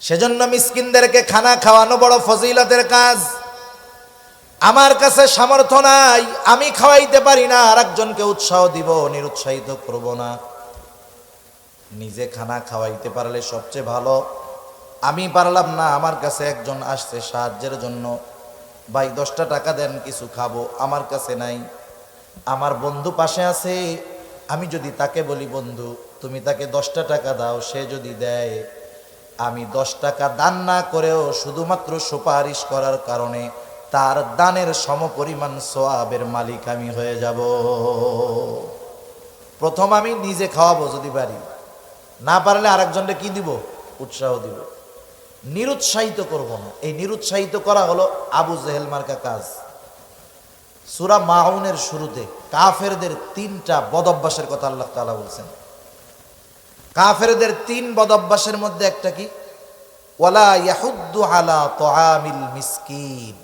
সেজন্য মিসকিনদেরকে খানা খাওয়ানো বড় ফজিলতের কাজ। আমার কাছে সামর্থ্য নাই, আমি খাওয়াইতে পারি না, আরেকজনকে উৎসাহ দিব, নিরুৎসাহিত করব না। নিজে খানা খাওয়াইতে পারলে সবচেয়ে ভালো। আমি পারলাম না, আমার কাছে একজন আসছে সাহায্যের জন্য, ভাই 10টা টাকা দেন কিছু খাবো, আমার কাছে নাই। আমার বন্ধু পাশে আছে, আমি যদি তাকে বলি বন্ধু তুমি তাকে 10টা টাকা দাও, সে যদি দেয়, আমি 10 টাকা দান না করেও শুধুমাত্র সুপারিশ করার কারণে তার দানের সমপরিমাণ সওয়াবের মালিক আমি হয়ে যাব। প্রথম আমি নিজে খাওয়াবো যদি পারি, না পারলে আরেকজনকে কি দিব? উৎসাহ দিব, নিরুৎসাহিত করব না। এই নিরুৎসাহিত করা হলো আবু জেহেল মার্কা কাজ। সূরা মাউনের শুরুতে কাফেরদের 3টা বদঅভ্যাসের কথা আল্লাহ তাআলা বলছেন। কাফেরদের 3 বদঅভ্যাসের মধ্যে একটা কি? ওয়ালা ইয়াহুদ্দু আলা তুআমিল মিসকিন।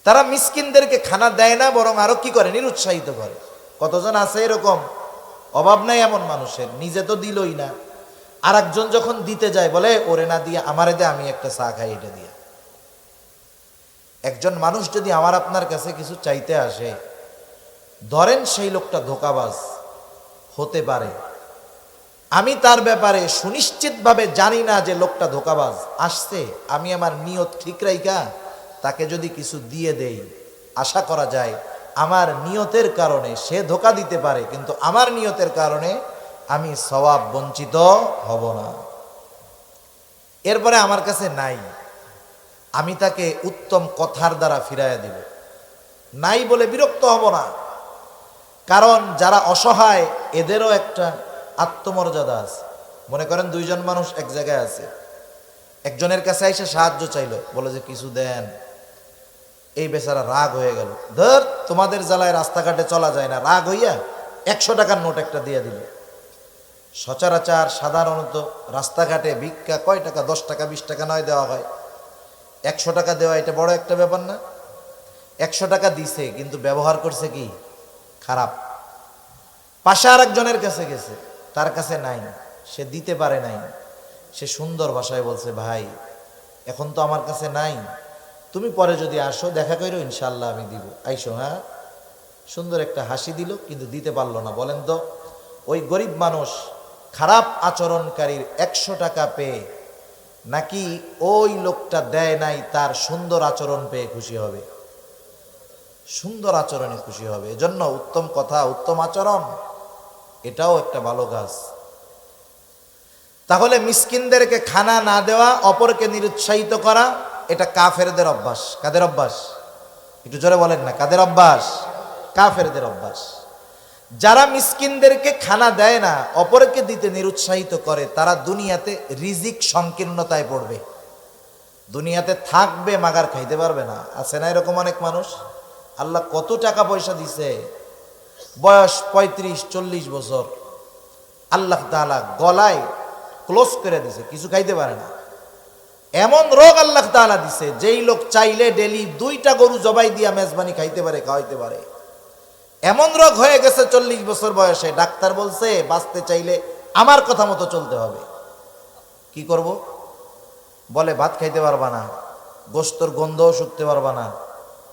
তারা মিসকিনদেরকে খানা দেয় না, বরং আরো কি করে? নিরুৎসাহিত করে। কতজন আছে এরকম? অভাব নাই এমন মানুষের, নিজে তো দিলই না, আরেকজন যখন দিতে যায় বলে ওরে না দিয়ে আমারে দে, আমি একটা চা খাই এটা দিয়া। একজন মানুষ যদি আমার আপনার কাছে কিছু চাইতে আসে, ধরেন সেই লোকটা ধোঁকাবাজ হতে পারে, আমি তার ব্যাপারে সুনিশ্চিতভাবে জানি না যে লোকটা ধোঁকাবাজ আসছে, আমি আমার নিয়ত ঠিক রাইখা তাকে যদি কিছু দিয়ে দেই, আশা করা যায় আমার নিয়তের কারণে সে ধোঁকা দিতে পারে, কিন্তু আমার নিয়তের কারণে আমি সওয়াব বঞ্চিত হব না। এরপরে আমার কাছে নাই, আমি তাকে উত্তম কথার দ্বারা ফিরাইয়া দিব, নাই বলে বিরক্ত হব না। কারণ যারা অসহায় এদেরও একটা আত্মমর্যাদা আছে। মনে করেন 2 জন মানুষ এক জায়গায় আছে, একজনের কাছে এসে সাহায্য চাইলো, বলে যে কিছু দেন, এই বেচারা রাগ হয়ে গেল, ধর তোমাদের জ্বালায় রাস্তাঘাটে চলা যায় না, রাগ হইয়া 100 টাকার নোট একটা দিয়ে দিল। সচরাচর সাধারণত রাস্তাঘাটে ভিক্ষা কয় টাকা? 10 টাকা 20 টাকা নয় দেওয়া হয়, 100 টাকা দেওয়া এটা বড় একটা ব্যাপার না? 100 টাকা দিছে, কিন্তু ব্যবহার করছে কি? খারাপ। পাশে আরেকজনের কাছে গেছে, তার কাছে নাই, সে দিতে পারে নাই, সে সুন্দর ভাষায় বলছে ভাই এখন তো আমার কাছে নাই, তুমি পরে যদি আসো দেখা করো ইনশাল্লাহ আমি দিব, আইসো। হ্যাঁ, সুন্দর একটা হাসি দিল, কিন্তু দিতে পারলো না। বলেন তো ওই গরিব মানুষ খারাপ আচরণকারীর 100 টাকা পেয়ে নাকি ওই লোকটা দেয় নাই তার সুন্দর আচরণ পেয়ে খুশি হবে? সুন্দর আচরণে খুশি হবে। এজন্য উত্তম কথা, উত্তম আচরণ এটাও একটা ভালো কাজ। তাহলে মিসকিনদেরকে খানা না দেওয়া, অপরকে নিরুৎসাহিত করা, এটা কাফেরদের অভ্যাস। কাদের অভ্যাস? একটু জোরে বলেন না, কাদের অভ্যাস? কাফেরদের অভ্যাস। যারা মিসকিনদেরকে খানা দেয় না, অপরকে দিতে নিরুৎসাহিত করে, তারা দুনিয়াতে রিজিক সংকীর্ণতায় পড়বে, দুনিয়াতে থাকবে মাগার খাইতে পারবে না। আছে না এরকম অনেক মানুষ? আল্লাহ কত টাকা পয়সা দিছে, বয়স 35-40 বছর, আল্লাহ তাআলা গলায় ক্লোজ করে দিছে, কিছু খাইতে পারে না। এমন রোগ আল্লাহ তাআলা দিছে, যেই লোক চাইলে ডেলি 2টা গরু জবাই দিয়া মেজবানি খাইতে পারে, খাওয়াইতে পারে। এমন রোগ হয়ে গেছে 40 বছর বয়সে, ডাক্তার বলছে বাঁচতে চাইলে আমার কথা মতো চলতে হবে। কি করব? বলে ভাত খাইতে পারবা না, গোস্তর গন্ধও শুকতে পারবা না,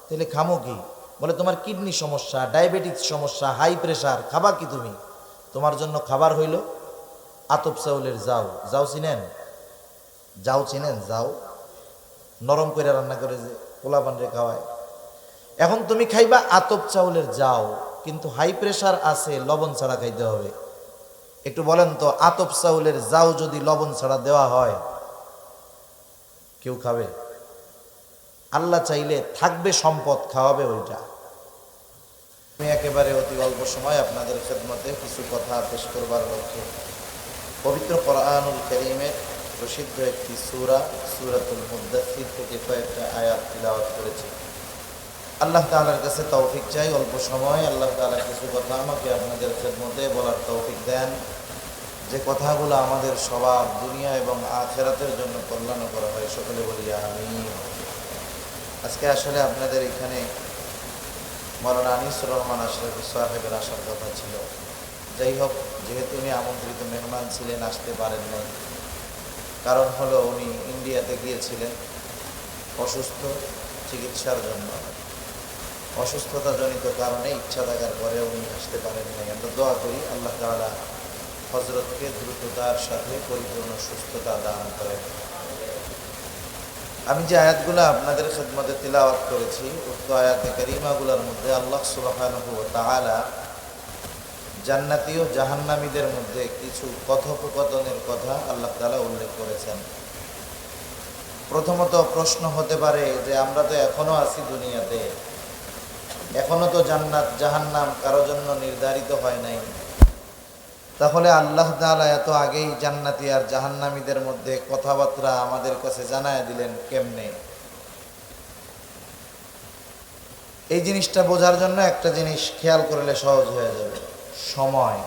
তাহলে খামো কি? বলে তোমার কিডনি সমস্যা, ডায়াবেটিস সমস্যা, হাই প্রেশার, খাবা কি তুমি? তোমার জন্য খাবার হইল আতপ চাউলের জাউ। জাউ চিনেন? জাউ চিনেন? জাউ নরম করে রান্না করে যে পোলা পান্ডে খাওয়ায়। এখন তুমি খাইবা আতপ চাউলের জাউ, কিন্তু হাই প্রেশার আছে, লবণ ছাড়া খাইতে হবে। একটু বলেন তো, আতপ চাউলের জাউ যদি লবণ ছাড়া দেওয়া হয় কেউ খাবে? আল্লাহ চাইলে থাকবে সম্পদ, খাওয়াবে ওইটা। আমি একেবারে অতি অল্প সময় আপনাদের খেদমতে কিছু কথা পেশ করবার লক্ষ্যে পবিত্র কোরআনুল কারীমের প্রসিদ্ধ একটি সূরা, সূরাতুল মুদ্দাসসির থেকে কয়েকটা আয়াত তিলাওয়াত করেছি। আল্লাহ তাআলার কাছে তৌফিক চাই, অল্প সময় আল্লাহ তাআলা কিছু কথা আমাকে আপনাদের খেদমতে বলার তৌফিক দেন, যে কথাগুলো আমাদের সবার দুনিয়া এবং আখিরাতের জন্য কল্যাণ করা হয়। সকলে বলি আমিন। আজকে আসলে আপনাদের এখানে মাওলানা আনিসুর রহমান আশরাফি সাহেবের আসার কথা ছিল। যাই হোক, যেহেতু উনি আমন্ত্রিত মেহমান ছিলেন, আসতে পারেন নাই, কারণ হলো উনি ইন্ডিয়াতে গিয়েছিলেন অসুস্থ চিকিৎসার জন্য। অসুস্থতাজনিত কারণে ইচ্ছা থাকার পরে উনি আসতে পারেন নাই। আমরা দোয়া করি আল্লাহ তাআলা হযরতকে দ্রুততার সাথে পরিপূর্ণ সুস্থতা দান করেন। আমি যে আয়াতগুলো আপনাদের খেদমতে তিলাওয়াত করেছি উক্ত আয়াতে কারিমাগুলোর মধ্যে আল্লাহ সুবহানাহু ওয়া তাআলা জান্নাতি ও জাহান্নামীদের মধ্যে কিছু কথোপকথনের কথা আল্লাহ তাআলা উল্লেখ করেছেন। প্রথমত প্রশ্ন হতে পারে যে আমরা তো এখনো আছি দুনিয়াতে, এখনো তো জান্নাত জাহান্নাম কারো জন্য নির্ধারিত হয় নাই, তাহলে আল্লাহ তাআলা এত আগেই জান্নাতি আর জাহান্নামীদের মধ্যে কথাবার্তা আমাদের কাছে জানায় দিলেন কেমনে? এই জিনিসটা বোঝার জন্য একটা জিনিস খেয়াল করলে সহজ হয়ে যাবে। সময়,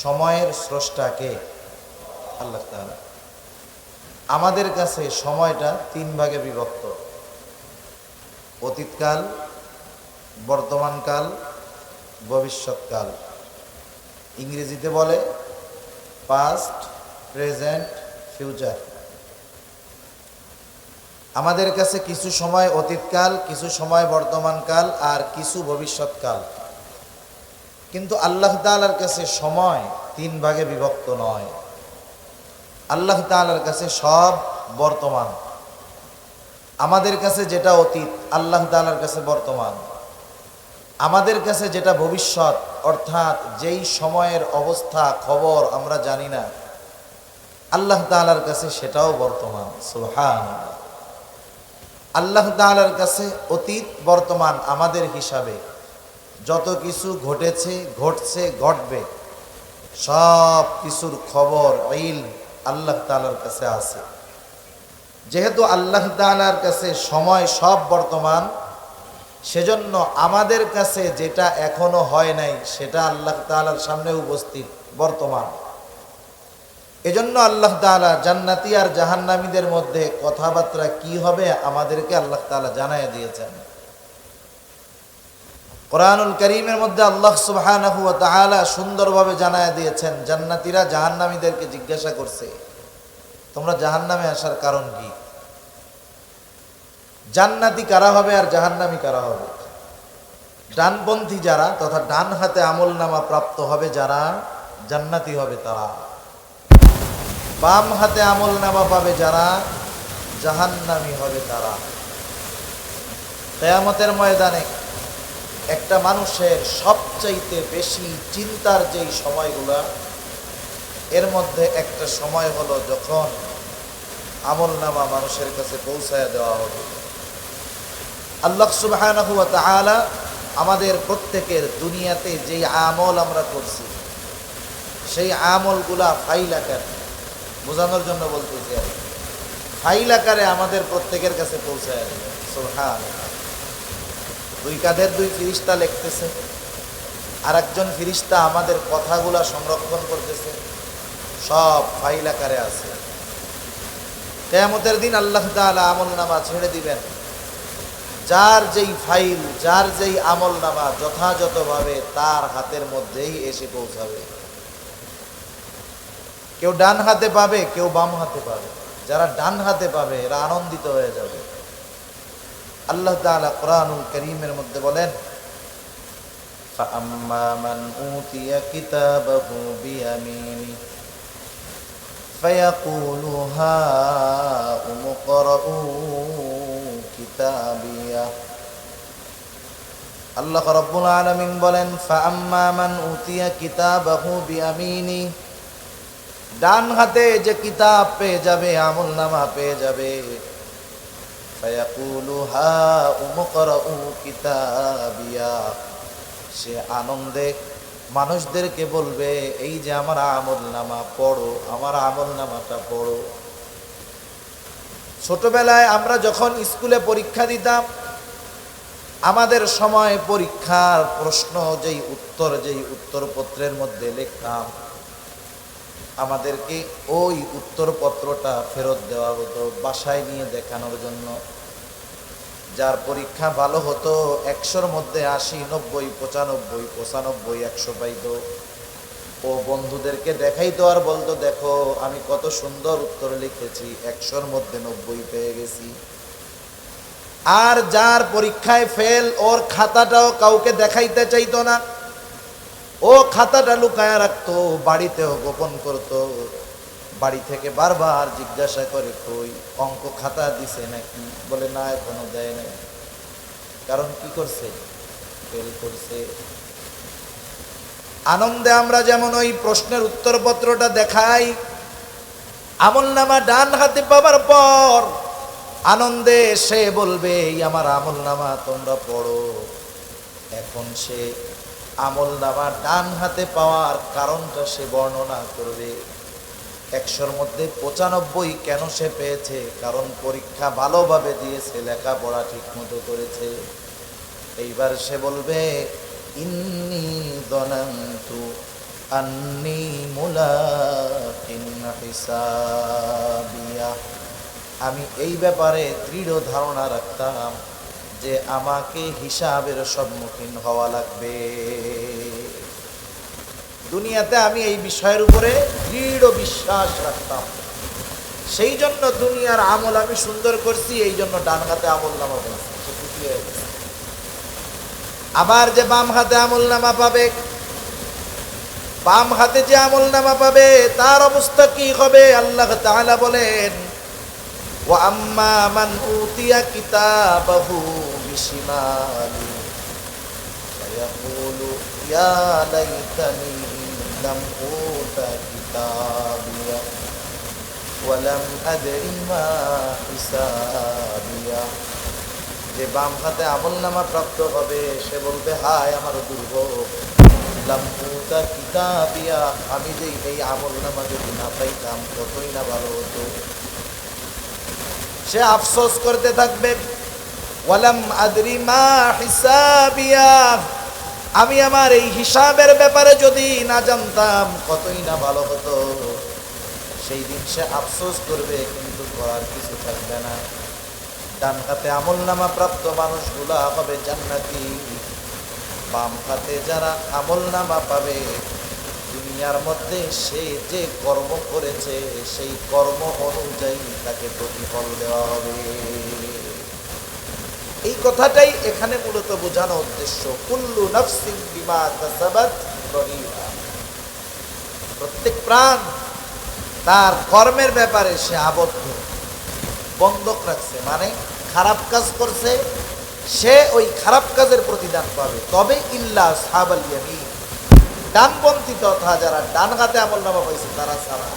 সময়ের স্রষ্টা কে? আল্লাহ তাআলা। আমাদের কাছে সময়টা 3 ভাগে বিভক্ত: অতীতকাল, বর্তমানকাল, ভবিষ্যৎকাল। ইংরেজিতে বলে পাস্ট, প্রেজেন্ট, ফিউচার। আমাদের কাছে কিছু সময় অতীতকাল, কিছু সময় বর্তমানকাল, আর কিছু ভবিষ্যৎকাল। কিন্তু আল্লাহ তাআলার কাছে সময় 3 ভাগে বিভক্ত নয়। আল্লাহ তাআলার কাছে সব বর্তমান। আমাদের কাছে যেটা অতীত আল্লাহ তাআলার কাছে বর্তমান। আমাদের কাছে যেটা ভবিষ্যৎ, অর্থাৎ যেই সময়ের অবস্থা খবর আমরা জানি না, আল্লাহ তাআলার কাছে সেটাও বর্তমান। সুবহানাল্লাহ। আল্লাহ তাআলার কাছে অতীত বর্তমান আমাদের হিসাবে যত কিছু ঘটেছে, ঘটছে, ঘটবে, সব কিছুর খবর ইলম আল্লাহ তাআলার কাছে আছে। যেহেতু আল্লাহ তাআলার কাছে সময় সব বর্তমান, সেজন্য আমাদের কাছে যেটা এখনো হয় নাই সেটা আল্লাহ তাআলার সামনে উপস্থিত বর্তমান। এজন্য আল্লাহ তাআলা জান্নাতি আর জাহান্নামীদের মধ্যে কথাবার্তা কি হবে আমাদেরকে আল্লাহ তাআলা জানায় দিয়েছেন। কোরআনুল কারীমের মধ্যে আল্লাহ সুবহানাহু ওয়া তাআলা সুন্দরভাবে জানায় দিয়েছেন। জান্নাতীরা জাহান্নামীদেরকে জিজ্ঞাসা করছে, তোমরা জাহান্নামে আসার কারণ কি? জান্নাতি কারা হবে আর জাহান্নামী কারা হবে? ডানপন্থী যারা, তথা ডান হাতে আমলনামা প্রাপ্ত হবে যারা, জান্নাতি হবে তারা। বাম হাতে আমলনামা পাবে যারা, জাহান্নামী হবে তারা। কিয়ামতের ময়দানে একটা মানুষের সবচাইতে বেশি চিন্তার যেই সময়গুলো, এর মধ্যে একটা সময় হলো যখন আমলনামা মানুষের কাছে পৌঁছায় দেওয়া হবে। আল্লাহ সুবহানাহু ওয়া তাআলা আমাদের প্রত্যেকের দুনিয়াতে যেই আমল আমরা করছি সেই আমলগুলা ফাইল আকারে, বোঝানোর জন্য বলতেছি, আর ফাইল আকারে আমাদের প্রত্যেকের কাছে পৌঁছায় দেবে। সুবহানাল্লাহ। 2 কাঁধের 2 ফিরিস্তা লিখতেছে, আর একজন ফিরিস্তা আমাদের কথাগুলা সংরক্ষণ করতেছে, সব ফাইল আকারে আছে। কিয়ামতের দিন আল্লাহ তাআলা আমলনামা ছেড়ে দিবেন। যার যেই ফাইল, যার যেই আমলনামা যথাযথভাবে তার হাতের মধ্যেই এসে পৌঁছাবে। কেউ ডান হাতে পাবে, কেউ বাম হাতে পাবে। যারা ডান হাতে পাবে এরা আনন্দিত হয়ে যাবে। আল্লাহ তাআলা কোরআনুল কারীমের মধ্যে বলেন, فَأَمَّا مَنْ أُوتِيَ كِتَابَهُ بِيَمِينِهِ فَيَقُولُ هَاؤُمُ اقْرَءُوا كِتَابِيَهْ। আল্লাহ রাব্বুল আলামিন বলেন, فَأَمَّا مَنْ أُوتِيَ كِتَابَهُ بِيَمِينِهِ, ডান হাতে যে কিতাব পেয়ে যাবে, আমলনামা পেয়ে যাবে, ফায়াকুলু হাউম ইকরাউ কিতাবিয়া, সে আনন্দে মানুষদেরকে বলবে, এই যে আমার আমলনামা পড়ো, আমার আমলনামাটা পড়ো। ছোটবেলায় আমরা যখন স্কুলে পরীক্ষা দিতাম, আমাদের সময় পরীক্ষার প্রশ্ন যেই উত্তরপত্রের মধ্যে লিখতাম, আমাদেরকে ওই উত্তরপত্রটা ফেরত দেওয়া হতো বাসায় নিয়ে দেখানোর জন্য। যার পরীক্ষা ভালো হতো 100-র মধ্যে 80, 90, 95, 95, 100 পাইত। ও বন্ধুদেরকে দেখাইতো আর বলতো, দেখো আমি কত সুন্দর উত্তর লিখেছি, 100-র মধ্যে 90 পেয়ে গেছি। আর যার পরীক্ষায় ফেল, ওর খাতাটাও কাউকে দেখাইতে চাইতো না, ও খাতাটা লুকায়া রাখতো, বাড়িতেও গোপন করতো। বাড়ি থেকে বারবার জিজ্ঞাসা করে, কই অঙ্ক খাতা দিছে নাকি? বলে না, এখনো দেয় নাই। কারণ কি করছে? ফেল করছে। আনন্দে আমরা যেমন ওই প্রশ্নের উত্তরপত্রটা দেখাই, আমলনামা ডান হাতে পাবার পর আনন্দে সে বলবে, এই আমার আমলনামা, তোমরা পড়ো। এখন সে আমলনামা ডান হাতে পাওয়ার কারণটা সে বর্ণনা করবে। 100-র মধ্যে 95 কেন সে পেয়েছে? কারণ পরীক্ষা ভালোভাবে দিয়েছে, লেখাপড়া ঠিক মতো করেছে। এইবার সে বলবে, ইন্নী যনানতু আন্নী মুলাকিন হিসাবিয়া, আমি এই ব্যাপারে দৃঢ় ধারণা রাখতাম যে আমাকে হিসাবের সম্মুখীন হওয়া লাগবে। দুনিয়াতে আমি এই বিষয়ের উপরে দৃঢ় বিশ্বাস রাখতাম, সেই জন্য দুনিয়ার আমল আমি সুন্দর করছি, এই জন্য ডান হাতে আমলনামা পেয়েছি, সে খুশি হয়ে গেছে। আবার যে বাম হাতে আমলনামা পাবে, বাম হাতে যে আমলনামা পাবে তার অবস্থা কি হবে? আল্লাহ তাআলা বলেন, ওয়া আম্মা মান উতিয়া কিতাবাহু বিশিমালি ফায়াকুলু ইয়া লাইতানি লাম উতা কিতাবিয়া ওয়া লাম আদরি মা হিসাবিয়া। যে বাম হাতে আমলনামা প্রাপ্ত হবে সে বলবে, হায় আমার দুর্ভোগ, লাম উতা কিতাবিয়া, আমি যে এই আমলনামা যদি না পাইতাম কতই না ভালো হতো। সে আফসোস করতে থাকবে, ওয়ালাম আদরি মা হিসাবিয়া, আমি আমার এই হিসাবের ব্যাপারে যদি না জানতাম কতই না ভালো হতো। সেই দিন সে আফসোস করবে, কিন্তু করার কিছু থাকবে না। ডান হাতে আমলনামা প্রাপ্ত মানুষগুলা হবে জান্নাতি। বাম হাতে যারা আমলনামা পাবে, দুনিয়ার মধ্যে সে যে কর্ম করেছে সেই কর্ম অনুযায়ী তাকে প্রতিফল দেওয়া হবে। এই কথাটাই এখানে মূলত বোঝানো উদ্দেশ্য। কুল্লু নাফসিন বিমা কাসাবাত রহিনা, প্রত্যেক প্রাণ তার কর্মের ব্যাপারে সে আবদ্ধ, বন্ধক রাখছে, মানে খারাপ কাজ করছে সে ওই খারাপ কাজের প্রতিদান পাবে। তবে ইল্লা আসহাবাল ইয়ামিন, ডানপন্থী তথা যারা ডান হাতে আমলনামা পাইছে তারা ছাড়া।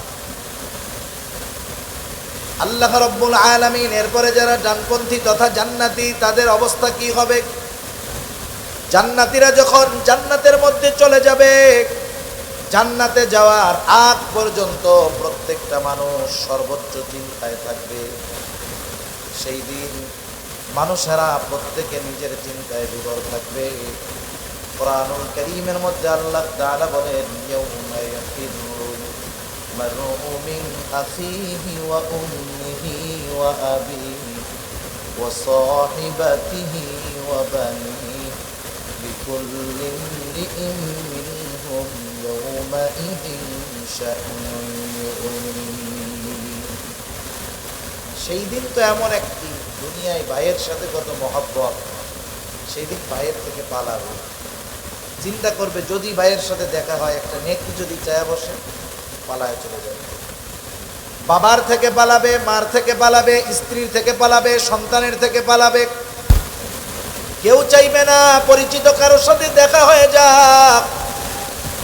আল্লাহ রাব্বুল আলামিন এরপরে যারা ডানপন্থী তথা জান্নাতি তাদের অবস্থা কি হবে? জান্নাতীরা যখন জান্নাতের মধ্যে চলে যাবে, জান্নাতে যাওয়ার আগ পর্যন্ত প্রত্যেকটা মানুষ সর্বোচ্চ চিন্তায় থাকবে। সেই দিন মানুষেরা প্রত্যেকে নিজের চিন্তায় বিভোর থাকবে। কুরআনুল কারীমের মধ্যে আল্লাহ তাআলা বলেন, ইয়াউমা ইয়াফিরুল মারউ মিন আখিহি ওয়া উম্মিহি ওয়া আবিহি ওয়া সাহিবাতিহি ওয়া বানিহি লিকুল্লি ইমরিইন মিনহুম ইয়াউমাইযিন শা'নুন ইউগনি। সেই দিন তো এমন একটি, দুনিয়ায় ভাইয়ের সাথে কত মহব্বত, সেই দিন ভাইয়ের থেকে পালাবে। চিন্তা করবে, যদি ভাইয়ের সাথে দেখা হয়, একটা নেকি যদি চায়া বসে, পালায় চলে যাবে। বাবার থেকে পালাবে, মার থেকে পালাবে, স্ত্রীর থেকে পালাবে, সন্তানের থেকে পালাবে। কেউ চাইবে না পরিচিত কারোর সাথে দেখা হয়ে যাক।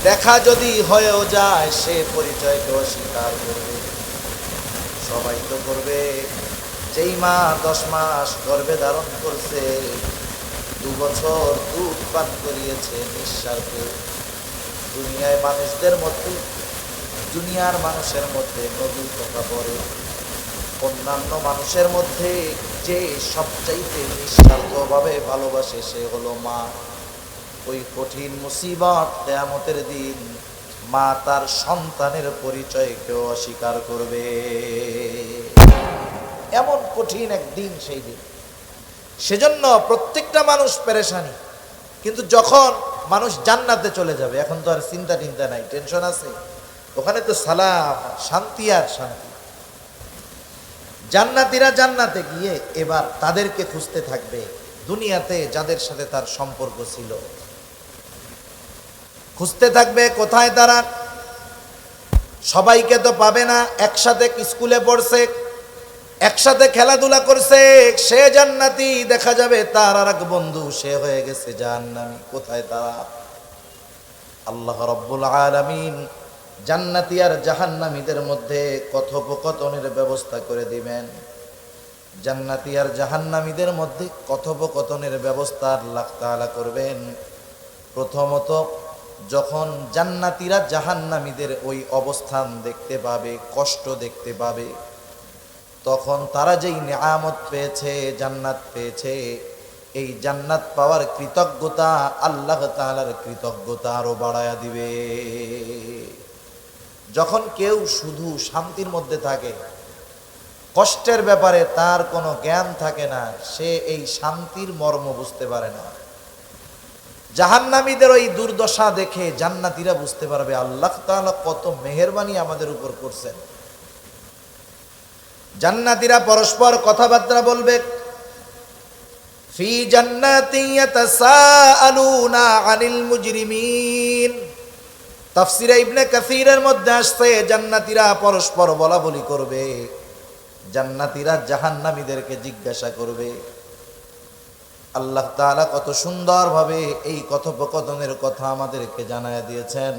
দেখা যদি হয়েও যায় সে পরিচয়কে অস্বীকার করবে। সবাই তো করবে। যেই মা 10 মাস গর্ভে ধারণ করছে, 2 বছর দুধ পান করিয়েছে নিঃস্বার্থে, দুনিয়ার মানুষের মধ্যে নবী কথা পড়ে, অন্যান্য মানুষের মধ্যে যে সবচাইতে নিঃস্বার্থভাবে ভালোবাসে সে হলো মা। ওই কঠিন মুসিবত কিয়ামতের দিন মা তার সন্তানের পরিচয়কেও অস্বীকার করবে। এমন কঠিন একদিন সেই দিন। সেজন্য প্রত্যেকটা মানুষ পেরেশানি। কিন্তু যখন মানুষ জান্নাতে চলে যাবে, এখন তো আর চিন্তা টিন্তা নাই, টেনশন আছে, ওখানে তো সালাম, শান্তি আর শান্তি। জান্নাতীরা জান্নাতে গিয়ে এবার তাদেরকে খুঁজতে থাকবে, দুনিয়াতে যাদের সাথে তার সম্পর্ক ছিল খুঁজতে থাকবে কোথায় তারা। সবাইকে তো পাবে না, একসাথে স্কুলে পড়ছে, একসাথে খেলাধুলা করছে, সে জান্নাতি, দেখা যাবে তার আর এক বন্ধু সে হয়ে গেছে জাহান্নামী। কোথায় তারা? আল্লাহ রাব্বুল আলামিন জান্নাতি আর জাহান্নামীদের মধ্যে কথোপকথনের ব্যবস্থা করে দিবেন। জান্নাতি আর জাহান্নামীদের মধ্যে কথোপকথনের ব্যবস্থা আল্লাহ তাআলা করবেন। প্রথমত, যখন জান্নাতীরা জাহান্নামীদের ওই অবস্থান দেখতে পাবে, কষ্ট দেখতে পাবে, তখন তারা যেই নিয়ামত পেয়েছে, জান্নাত পেয়েছে, এই জান্নাত পাওয়ার কৃতজ্ঞতা আল্লাহ তাআলার কৃতজ্ঞতা আরো বাড়ায়া দিবে। যখন কেউ শুধু শান্তির মধ্যে থাকে, কষ্টের ব্যাপারে তার কোনো জ্ঞান থাকে না, সে এই শান্তির মর্ম বুঝতে পারে না। জাহান্নামীদের ওই দুর্দশা দেখে জান্নাতীরা বুঝতে পারবে আল্লাহ তাআলা কত মেহেরবানি আমাদের উপর করছেন। জান্নাতীরা পরস্পর কথাবার্তা বলবে, ফি জান্নাতি ইয়াতাসাআলুনা আনিল মুজরিমিন। তাফসীরে ইবনে কাসীরের মধ্যে আসছে জান্নাতীরা পরস্পর বলাবলি করবে, জান্নাতীরা জাহান্নামীদেরকে জিজ্ঞাসা করবে। আল্লাহ তাআলা কত সুন্দরভাবে এই কথোপকথনের কথা আমাদেরকে জানায়া দিয়েছেন।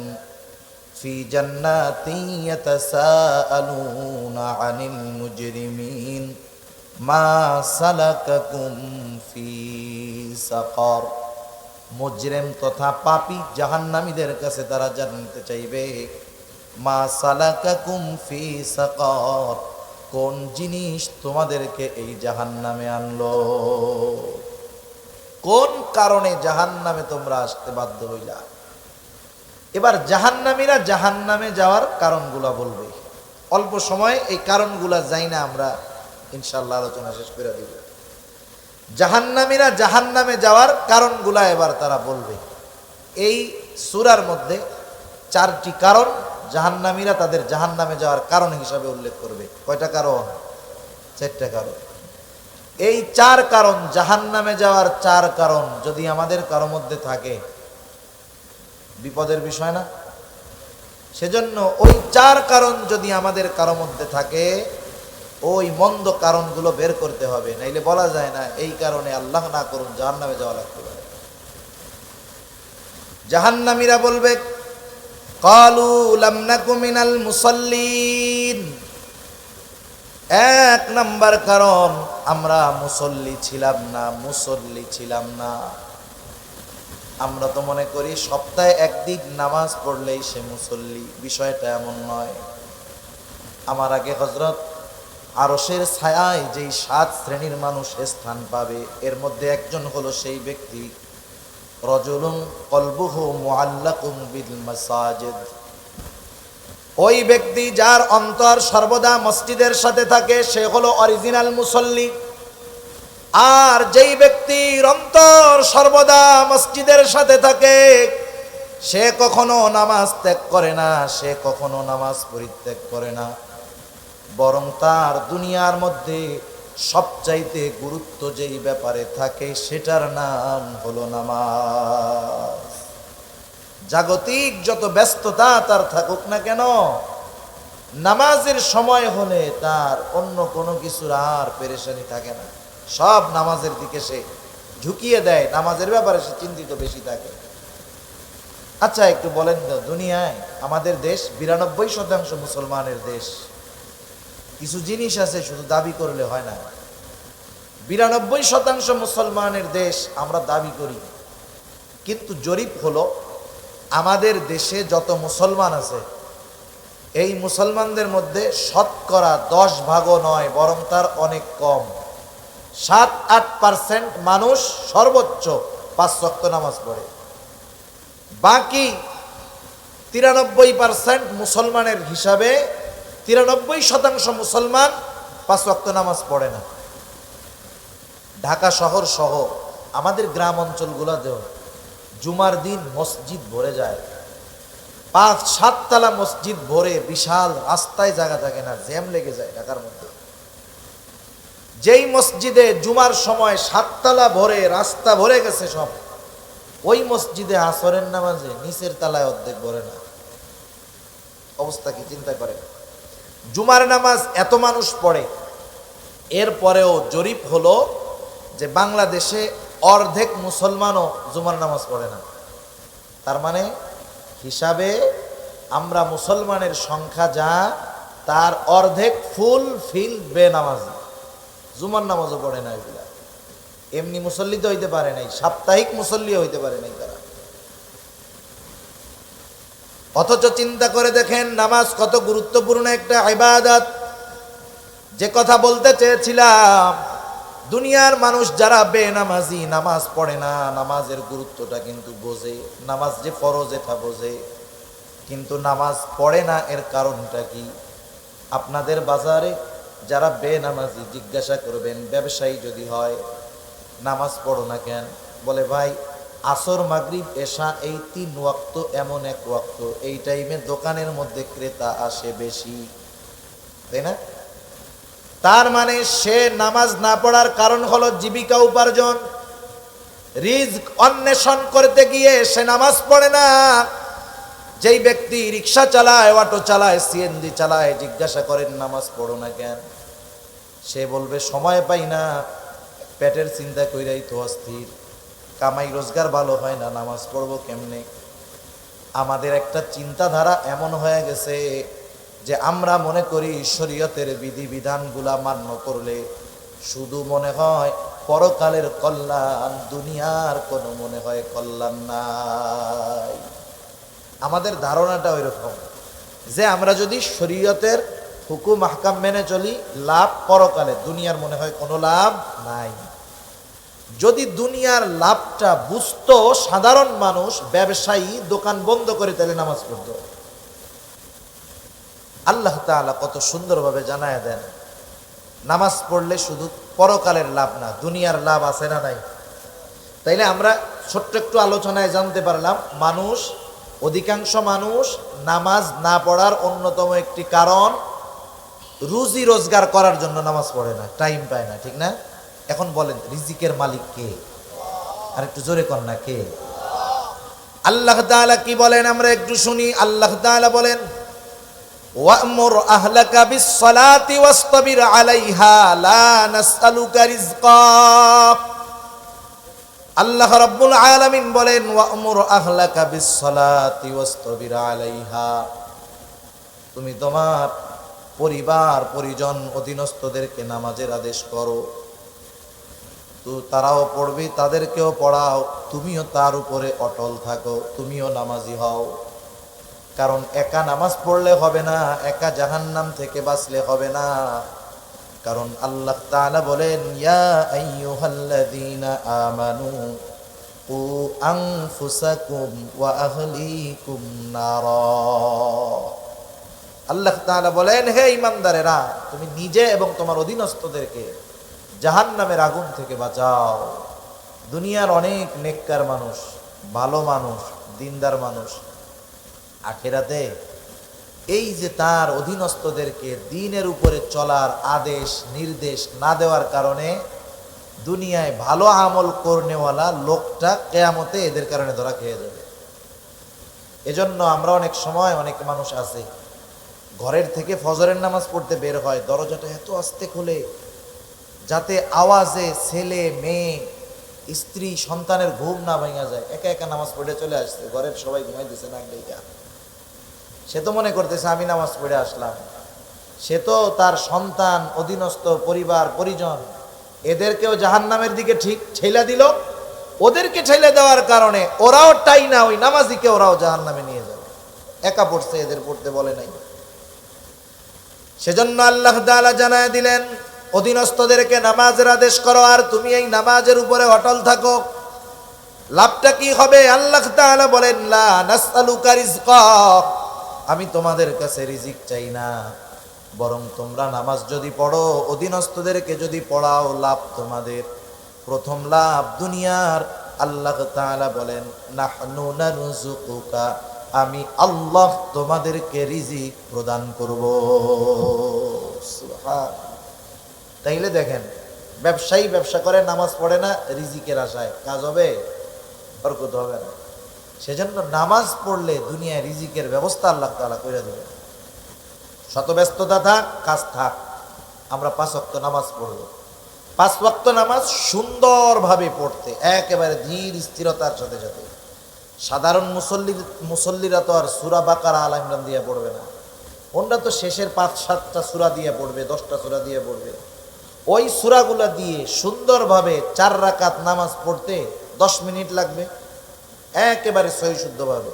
ফি জান্নাতি ইয়াতাসাআলুনা আনিল মুজরিমিন মা সালাকাকুম ফি সাকার। মুজরিম তথা পাপী জাহান্নামীদের কাছে তারা জানতে চাইবে, মা সালাকাকুম ফি সাকার, কোন জিনিস তোমাদেরকে এই জাহান্নামে আনলো, কোন কারণে জাহান্নামে তোমরা আসতে বাধ্য হইলা। এবার জাহান্নামীরা জাহান্নামে যাওয়ার কারণগুলা বলবে। অল্প সময় এই কারণগুলা যাই না, আমরা ইনশাআল্লাহ আলোচনা শেষ করে দিব। জাহান্নামীরা জাহান্নামে যাওয়ার কারণগুলা এবার তারা বলবে। এই সূরার মধ্যে 4টি কারণ জাহান্নামীরা তাদের জাহান্নামে যাওয়ার কারণ হিসাবে উল্লেখ করবে। কয়টা কারণ? 4টা কারণ। এই 4 কারণ, জাহান্নামে যাওয়ার 4 কারণ যদি আমাদের কারো মধ্যে থাকে, বিপদের বিষয় না? সেজন্য ওই 4 কারণ যদি আমাদের কারো মধ্যে থাকে, ওই মন্দ কারণগুলো বের করতে হবে, নাইলে বলা যায় না এই কারণে আল্লাহ না করুন জাহান্নামে যাওয়া লাগতে পারে। জাহান্নামীরা বলবে, ক্বালু লাম নাকু মিনাল মুসাল্লিন। 1 নাম্বার কারণ, আমরা মুসল্লি ছিলাম না। আমরা তো মনে করি সপ্তাহে একদিন নামাজ পড়লেই সে মুসল্লি, বিষয়টা এমন নয়। আমার আগে হযরত আরশের ছায়ায় যেই 7 শ্রেণীর মানুষ স্থান পাবে, এর মধ্যে একজন হলো সেই ব্যক্তি, রাজুলুন কলবুহু মুআল্লাকুম বিল মাসাজিদ। ওই ব্যক্তি যার অন্তর সর্বদা মসজিদের সাথে থাকে, সে হলো অরিজিনাল মুসল্লি। আর যেই ব্যক্তির অন্তর সর্বদা মসজিদের সাথে থাকে, সে কখনো নামাজ ত্যাগ করে না, সে কখনো নামাজ পরিত্যাগ করে না, বরং তার দুনিয়ার মধ্যে সবচাইতে গুরুত্ব যেই ব্যাপারে থাকে সেটার নাম হলো নামাজ। জাগতিক যত ব্যস্ততা তার থাকুক না কেন, নামাজের সময় হলে তার অন্য কোনো কিছুর আর পেরেশানি থাকে না, সব নামাজের দিকে সে ঝুঁকিয়ে দেয়, নামাজের ব্যাপারে সে চিন্তিত বেশি থাকে। আচ্ছা একটু বলেন তো, দুনিয়ায় আমাদের দেশ 92% মুসলমানের দেশ। কিছু জিনিস আছে শুধু দাবি করলে হয় না। 92% মুসলমানের দেশ, আমরা দাবি করি, কিন্তু জরিপ হলো আমাদের দেশে যত মুসলমান আছে, এই মুসলমানদের মধ্যে শতকরা 10 ভাগও নয়, বরং তার অনেক কম, 7-8% মানুষ সর্বোচ্চ 5 ওয়াক্ত নামাজ পড়ে। বাকি 93% মুসলমানের হিসাবে 93% মুসলমান 5 ওয়াক্ত নামাজ পড়ে না। ঢাকা শহর সহ আমাদের গ্রাম অঞ্চলগুলোতেও জুমার দিন মসজিদ ভরে যায়, 5-7 তলা মসজিদ ভরে, বিশাল, রাস্তায় জায়গা থাকে না, জ্যাম লেগে যায় ঢাকার মধ্যে। যেই মসজিদে জুমার সময় 7 তলা ভরে, রাস্তা ভরে গেছে সব, ওই মসজিদে আসরের নামাজে নিচের তলায় অর্ধেক ভরে না। অবস্থা কি চিন্তা করেন। জুমার নামাজ এত মানুষ পড়ে, এরপরেও জরিপ হলো যে বাংলাদেশে অর্ধেক মুসলমানও জুমার নামাজ পড়ে না। তার মানে হিসাবে আমরা মুসলমানের সংখ্যা যা, তার অর্ধেক ফুল ফিল বেনামাজি, জুমার নামাজও পড়ে না। এগুলা এমনি মুসল্লি তো হইতে পারে নাই, সাপ্তাহিক মুসল্লি হইতে পারে নাই তারা। অথচ চিন্তা করে দেখেন নামাজ কত গুরুত্বপূর্ণ একটা ইবাদত। যে কথা বলতে চেয়েছিলাম, দুনিয়ার মানুষ যারা বেনামাজি, নামাজ পড়ে না, নামাজের গুরুত্বটা কিন্তু বোঝে, নামাজ যে ফরজ এটা বোঝে, কিন্তু নামাজ পড়ে না। এর কারণটা কি? আপনাদের বাজারে যারা বেনামাজি, জিজ্ঞাসা করবেন, ব্যবসায়ী যদি হয়, নামাজ পড়ো না কেন? বলে ভাই, আসর, মাগরিব, এশা, এই 3 ওয়াক্ত এমন এক ওয়াক্ত, এই টাইমে দোকানের মধ্যে ক্রেতা আসে বেশি, তাই না? তার মানে সে নামাজ না পড়ার কারণ হলো জীবিকা উপার্জন, রিজক অন্বেষণ করতে গিয়ে সে নামাজ পড়ে না। যেই ব্যক্তি রিক্সা চালায়, অটো চালায়, সিএনজি চালায়, জিজ্ঞাসা করেন নামাজ পড়ো না কেন? সে বলবে সময় পাই না, পেটের চিন্তা কইরাই তো অস্থির, কামাই রোজগার ভালো হয় না, নামাজ পড়বো কেমনে? আমাদের একটা চিন্তাধারা এমন হয়ে গেছে যে আমরা মনে করি শরীয়তের বিধিবিধানগুলা মান্য করলে শুধু মনে হয় পরকালের কল্যাণ, দুনিয়ার কোনো মনে হয় কল্যাণ নাই। আমাদের ধারণাটা ওইরকম যে আমরা যদি শরীয়তের হুকুম আহকাম মেনে চলি, লাভ পরকালে, দুনিয়ার মনে হয় কোনো লাভ নাই। যদি দুনিয়ার লাভটা বুঝতো সাধারণ মানুষ, ব্যবসায়ী দোকান বন্ধ করে তাহলে নামাজ পড়তো। আল্লাহ তাআলা কত সুন্দরভাবে জানায় দেন, নামাজ পড়লে শুধু পরকালের লাভ না, দুনিয়ার লাভ আছে না নাই? তাইলে আমরা ছোট্ট একটু আলোচনায় জানতে পারলাম, মানুষ, অধিকাংশ মানুষ নামাজ না পড়ার অন্যতম একটি কারণ রুজি রোজগার করার জন্য নামাজ পড়ে না, টাইম পায় না, ঠিক না? এখন বলেন, রিজিকের মালিক কে? আর একটু জোরে কর না, কে? আল্লাহ তাআলা কি বলেন আমরা একটু শুনি। আল্লাহ তাআলা বলেন, ওয়া'মুর আহলাকা বিস-সালাতি ওয়াসতাবির আলাইহা লা নাসআলুকা রিজকা। আল্লাহ রাব্বুল আলামিন বলেন, ওয়া'মুর আহলাকা বিস-সালাতি ওয়াসতাবির আলাইহা, তুমি তোমার পরিবার, পরিজন, অধীনস্থদেরকে নামাজের আদেশ করো। তো তারাও পড়বে, তাদেরকেও পড়াও, তুমিও তার উপরে অটল থাকো, তুমিও নামাজি হও। কারণ একা নামাজ পড়লে হবে না, একা জাহান্নাম থেকে বাঁচলে হবে না। কারণ আল্লাহ তাআলা বলেন, ইয়া আইয়ুহাল্লাযীনা আমানু কু আনফুসাকুম ওয়া আহলিকুম নারা। আল্লাহ তাআলা বলেন, হে ঈমানদারেরা, তুমি নিজে এবং তোমার অধীনস্থদেরকে জাহান্নামের আগুন থেকে বাঁচাও। দুনিয়ার অনেক নেককার মানুষ, ভালো মানুষ, দিনদার মানুষ, আখিরাতে এই যে তার অধীনস্থদেরকে দ্বীনের উপরে চলার আদেশ নির্দেশ না দেওয়ার কারণে দুনিয়ায় ভালো আমল করনেওয়ালা লোকটা কিয়ামতে এদের কারণে ধরা খেয়ে যাবে। এজন্য আমরা অনেক সময়, অনেক মানুষ আছে ঘরের থেকে ফজরের নামাজ পড়তে বের হয়, দরজাটা এত আস্তে খুলে যাতে আওয়াজে ছেলে, মেয়ে, স্ত্রী, সন্তানের ঘুম না ভাঙা যায়। একা একা নামাজ পড়ে চলে আসছে, ঘরের সবাই ঘুমাই দিছে না, সে তো মনে করতেছে আমি নামাজ পড়ে আসলাম। সে তো তার সন্তান, অধীনস্থ পরিবার, পরিজন, এদেরকেও জাহান্নামের দিকে ঠিক ঠেলা দিল। ওদেরকে ঠেলে দেওয়ার কারণে ওরাও টাই না, ওই নামাজিকে ওরাও জাহান্নামে নিয়ে যাবে। একা পড়ছে, এদের পড়তে বলে নাই। সেজন্য আল্লাহ তাআলা জানায় দিলেন, অধীনস্থদেরকে নামাজের আদেশ করো, আর তুমি এই নামাজের উপরে অটল থাকো। লাভটা কি হবে? আল্লাহ তাআলা বলেন, লা নাসআলুকা রিজকা, আমি তোমাদের কাছে রিজিক চাই না, বরং তোমরা নামাজ যদি পড়ো, অধীনস্থদেরকে যদি পড়াও, লাভ তোমাদের। প্রথম লাভ দুনিয়ার আল্লাহ তাআলা বলেন নাহনু নারযুকুকা, আমি আল্লাহ তোমাদেরকে রিজিক প্রদান করব। সুবহান। তাইলে দেখেন, ব্যবসায়ী ব্যবসা করে, নামাজ পড়ে না, রিজিকের আশায় কাজ হবে? বরকত হবে না। সেজন্য নামাজ পড়লে দুনিয়ায় রিজিকের ব্যবস্থা আল্লাহ তাআলা করে দেবেন। শত ব্যস্ততা থাক, কাজ থাক, আমরা 5 ওয়াক্ত নামাজ পড়ব। 5 ওয়াক্ত নামাজ সুন্দরভাবে পড়তে একেবারে ধীর স্থিরতার সাথে সাথে। সাধারণ মুসল্লিরা তো আর সূরা বাকারা, আল ইমরান দিয়ে পড়বে না, ওনরা তো শেষের 5-7টা সূরা দিয়ে পড়বে, 10টা সূরা দিয়ে পড়বে। ওই সূরাগুলা দিয়ে সুন্দরভাবে 4 রাকাত নামাজ পড়তে 10 মিনিট লাগবে, একেবারে সহি শুদ্ধভাবে।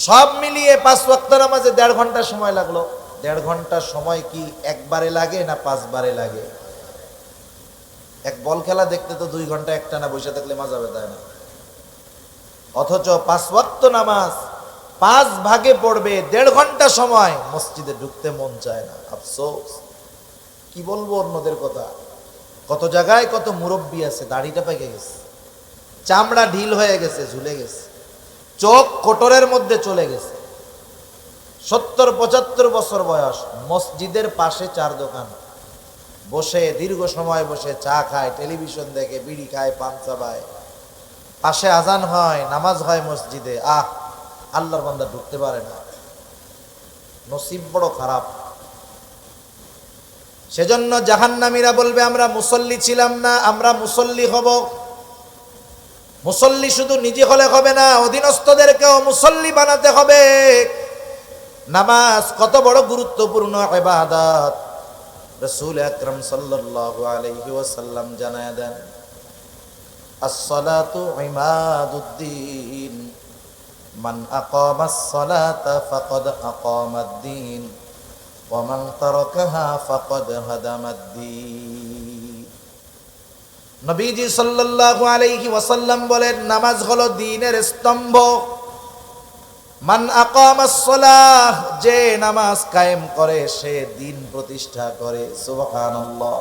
সব মিলিয়ে 5 ওয়াক্ত নামাজে 1.5 ঘন্টা সময় লাগলো। 1.5 ঘন্টা সময় কি একবারে লাগে না 5 বারে লাগে? এক বল খেলা দেখতে তো 2 ঘন্টা একটানা বসে থাকলে মজা হবে, তাই না? অথচ 5 ওয়াক্ত নামাজ 5 ভাগে পড়বে, 1.5 ঘন্টা সময়, মসজিদে ঢুকতে মন চায় না। আফসোস, কি বলবো অন্যদের কথা। কত জায়গায় কত মুরব্বী আছে, দাড়িটা পেকে গেছে, চামড়া ঢিল হয়ে গেছে, ঝুলে গেছে, চোখ কোটরের মধ্যে চলে গেছে, 70-75 বছর বয়স, মসজিদের পাশে 4 দোকান, বসে দীর্ঘ সময় বসে চা খায়, টেলিভিশন দেখে, বিড়ি খায়, পান চাবায়, পাশে আজান হয়, নামাজ হয় মসজিদে, আল্লাহর বান্দা ঢুকতে পারে না। নসিব বড় খারাপ। সেজন্য জাহান্নামীরা বলবে আমরা মুসল্লি ছিলাম না, আমরা মুসল্লি হব। মুসল্লি শুধু নিজে হলে হবে না, অধীনস্থদেরকেও মুসল্লি বানাতে হবে। নামাজ কত বড় গুরুত্বপূর্ণ ইবাদত, রাসূল আকরাম সাল্লাল্লাহু আলাইহি ওয়াসাল্লাম জানায় দেন, as-salatu imaduddin, man aqamas salata faqad aqamad-din wa man tarakaha faqad hadamad-din। নবীজি সাল্লাল্লাহু আলাইহি ওয়াসাল্লাম বলেন, নামাজ হলো দ্বীনের স্তম্ভ। মান আকামাস সালাহ, যে নামাজ কায়েম করে সে দ্বীন প্রতিষ্ঠা করে। সুবহানাল্লাহ।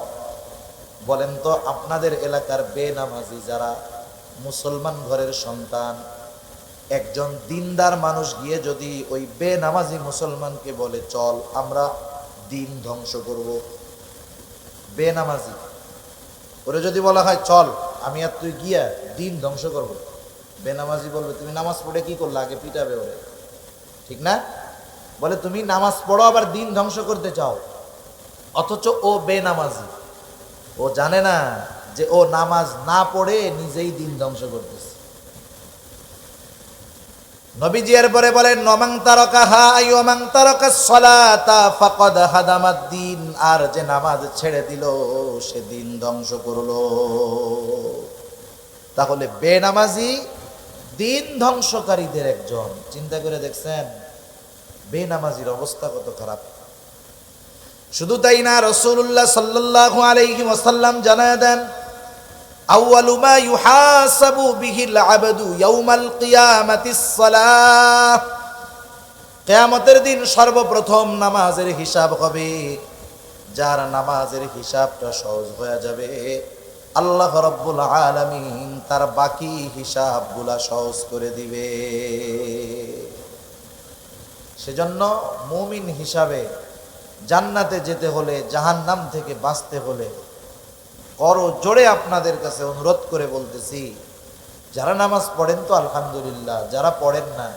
বলেন তো, আপনাদের এলাকার বেনামাজি যারা মুসলমান ঘরের সন্তান, একজন দিনদার মানুষ গিয়ে যদি ওই বেনামাজি মুসলমানকে বলে চল আমরা দিন ধ্বংস করব, বেনামাজি ওরে যদি বলা হয় চল আমি আর তুই গিয়া দিন ধ্বংস করব, বেনামাজি বলবে তুমি নামাজ পড়ে কি করলে, আগে পিটাবে ওরে, ঠিক না? বলে তুমি নামাজ পড়ো আবার দিন ধ্বংস করতে চাও। অথচ ও বেনামাজি, ও জানে না যে ও নামাজ না পড়ে নিজেই দিন ধ্বংস করতেছে। নবীজি এরপরে বলেন নমান তারাকাহা আইয়ুমান তারাকাস সালাতা ফাকাদ হাদামাদ-দ্বীন, আর যে নামাজ ছেড়ে দিল সে দিন ধ্বংস করলো। তাহলে বেনামাজি দিন ধ্বংসকারীদের একজন। চিন্তা করে দেখছেন বেনামাজির অবস্থা কত খারাপ। শুধু তাই না, রাসূলুল্লাহ সাল্লাল্লাহু আলাইহি ওয়াসাল্লাম জানায় দেন, আউয়ালু মা ইউহাসাবু বিহিল আবদু ইয়াউমাল কিয়ামাতিস সালাহ, কিয়ামতের দিন সর্বপ্রথম নামাজের হিসাব হবে। যার নামাজের হিসাবটা সহজ হয়ে যাবে, আল্লাহ রাব্বুল আলামিন তার বাকি হিসাবগুলা সহজ করে দিবে। সেজন্য মুমিন হিসাবে জান্নাতে যেতে হলে, জাহান্নাম থেকে বাঁচতে হলে, করো জোরে আপনাদের কাছে অনুরোধ করে বলতেছি, যারা নামাজ পড়েন তো আলহামদুলিল্লাহ, যারা পড়েন না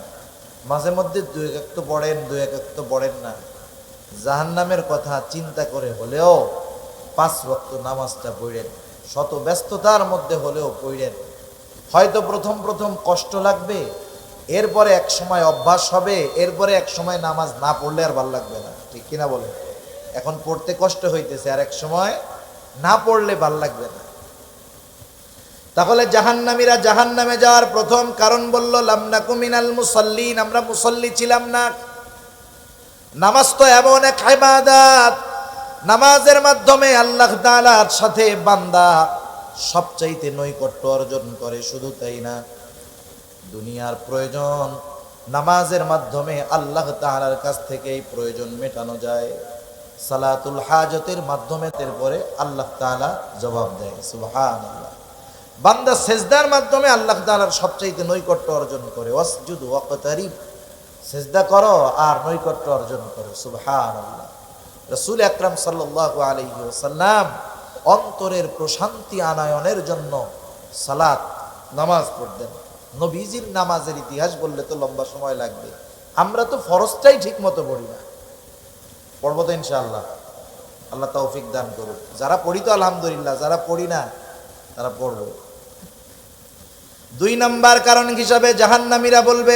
মাঝে মধ্যে 2 এক তো পড়েন, 2 এক তো পড়েন না, জাহান্নামের কথা চিন্তা করে হলেও 5 ওয়াক্ত নামাজটা পড়েন, শত ব্যস্ততার মধ্যে হলেও পড়েন। হয়তো প্রথম প্রথম কষ্ট লাগবে, এরপরে এক সময় অভ্যাস হবে, এরপরে এক সময় নামাজ না পড়লে আর ভালো লাগবে না, ঠিক কিনা বলেন? এখন পড়তে কষ্ট হইতেছে, আর এক সময় না পড়লে ভাল লাগবে না। তাহলে জাহান্নামীরা জাহান্নামে যাওয়ার প্রথম কারণ বলল লাম নাকু মিনাল মুসাল্লিন, আমরা মুসল্লি ছিলাম না। নামাজ তো এমন এক ইবাদত, নামাজের মাধ্যমে আল্লাহ তাআলার সাথে বান্দা সবচাইতে নৈকট্য অর্জন করে। শুধু তাই না, দুনিয়ার প্রয়োজন নামাজের মাধ্যমে আল্লাহ তাআলার কাছ থেকেই প্রয়োজন মেটানো যায়। সালাতুল হাজতের মাধ্যমে এরপরে আল্লাহ তাআলা জবাব দেয়। সুবহানাল্লাহ। বান্দা সেজদার মাধ্যমে আল্লাহ তাআলার সবচাইতে নৈকট্য অর্জন করে। ওয়াসজুদু ওয়াকতারিব, সেজদা করো আর নৈকট্য অর্জন করো। সুবহানাল্লাহ। রাসূল আকরাম সাল্লাল্লাহু আলাইহি ওয়াসাল্লাম অন্তরের প্রশান্তি আনয়নের জন্য সালাত নামাজ পড়তেন। নবীজির নামাজের ইতিহাস বললে তো লম্বা সময় লাগবে। আমরা তো ফরজটাই ঠিক মতো পড়ি না। পড়বো তো ইনশাআল্লাহ, আল্লাহ তৌফিক দান করুক। যারা পড়ি তো আলহামদুলিল্লাহ, যারা পড়ি না তারা পড়বো। 2 নাম্বার কারণ হিসাবে জাহান্নামীরা বলবে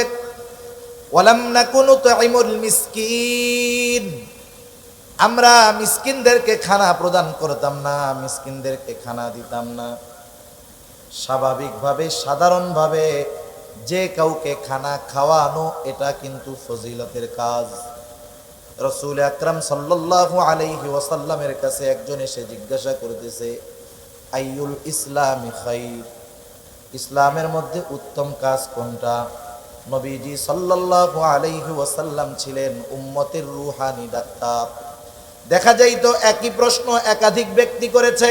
ওয়ালাম নাকুনু তুইমুল মিসকিন, আমরা মিসকিনদেরকে খানা প্রদান করতাম না, মিসকিনদেরকে খানা দিতাম না। স্বাভাবিকভাবে সাধারণভাবে যে কাউকে খানা খাওয়ানো এটা কিন্তু ফজিলতের কাজ। রাসূল আকরাম সাল্লাল্লাহু আলাইহি ওয়াসাল্লামের কাছে একজন এসে জিজ্ঞাসা করতেছে আইয়ুল ইসলামি খাইর, ইসলামের মধ্যে উত্তম কাজ কোনটা? নবীজি সাল্লাল্লাহু আলাইহি ওয়াসাল্লাম ছিলেন উম্মতের রূহানি ডাক্তার। দেখা যায় তো একই প্রশ্ন একাধিক ব্যক্তি করেছে,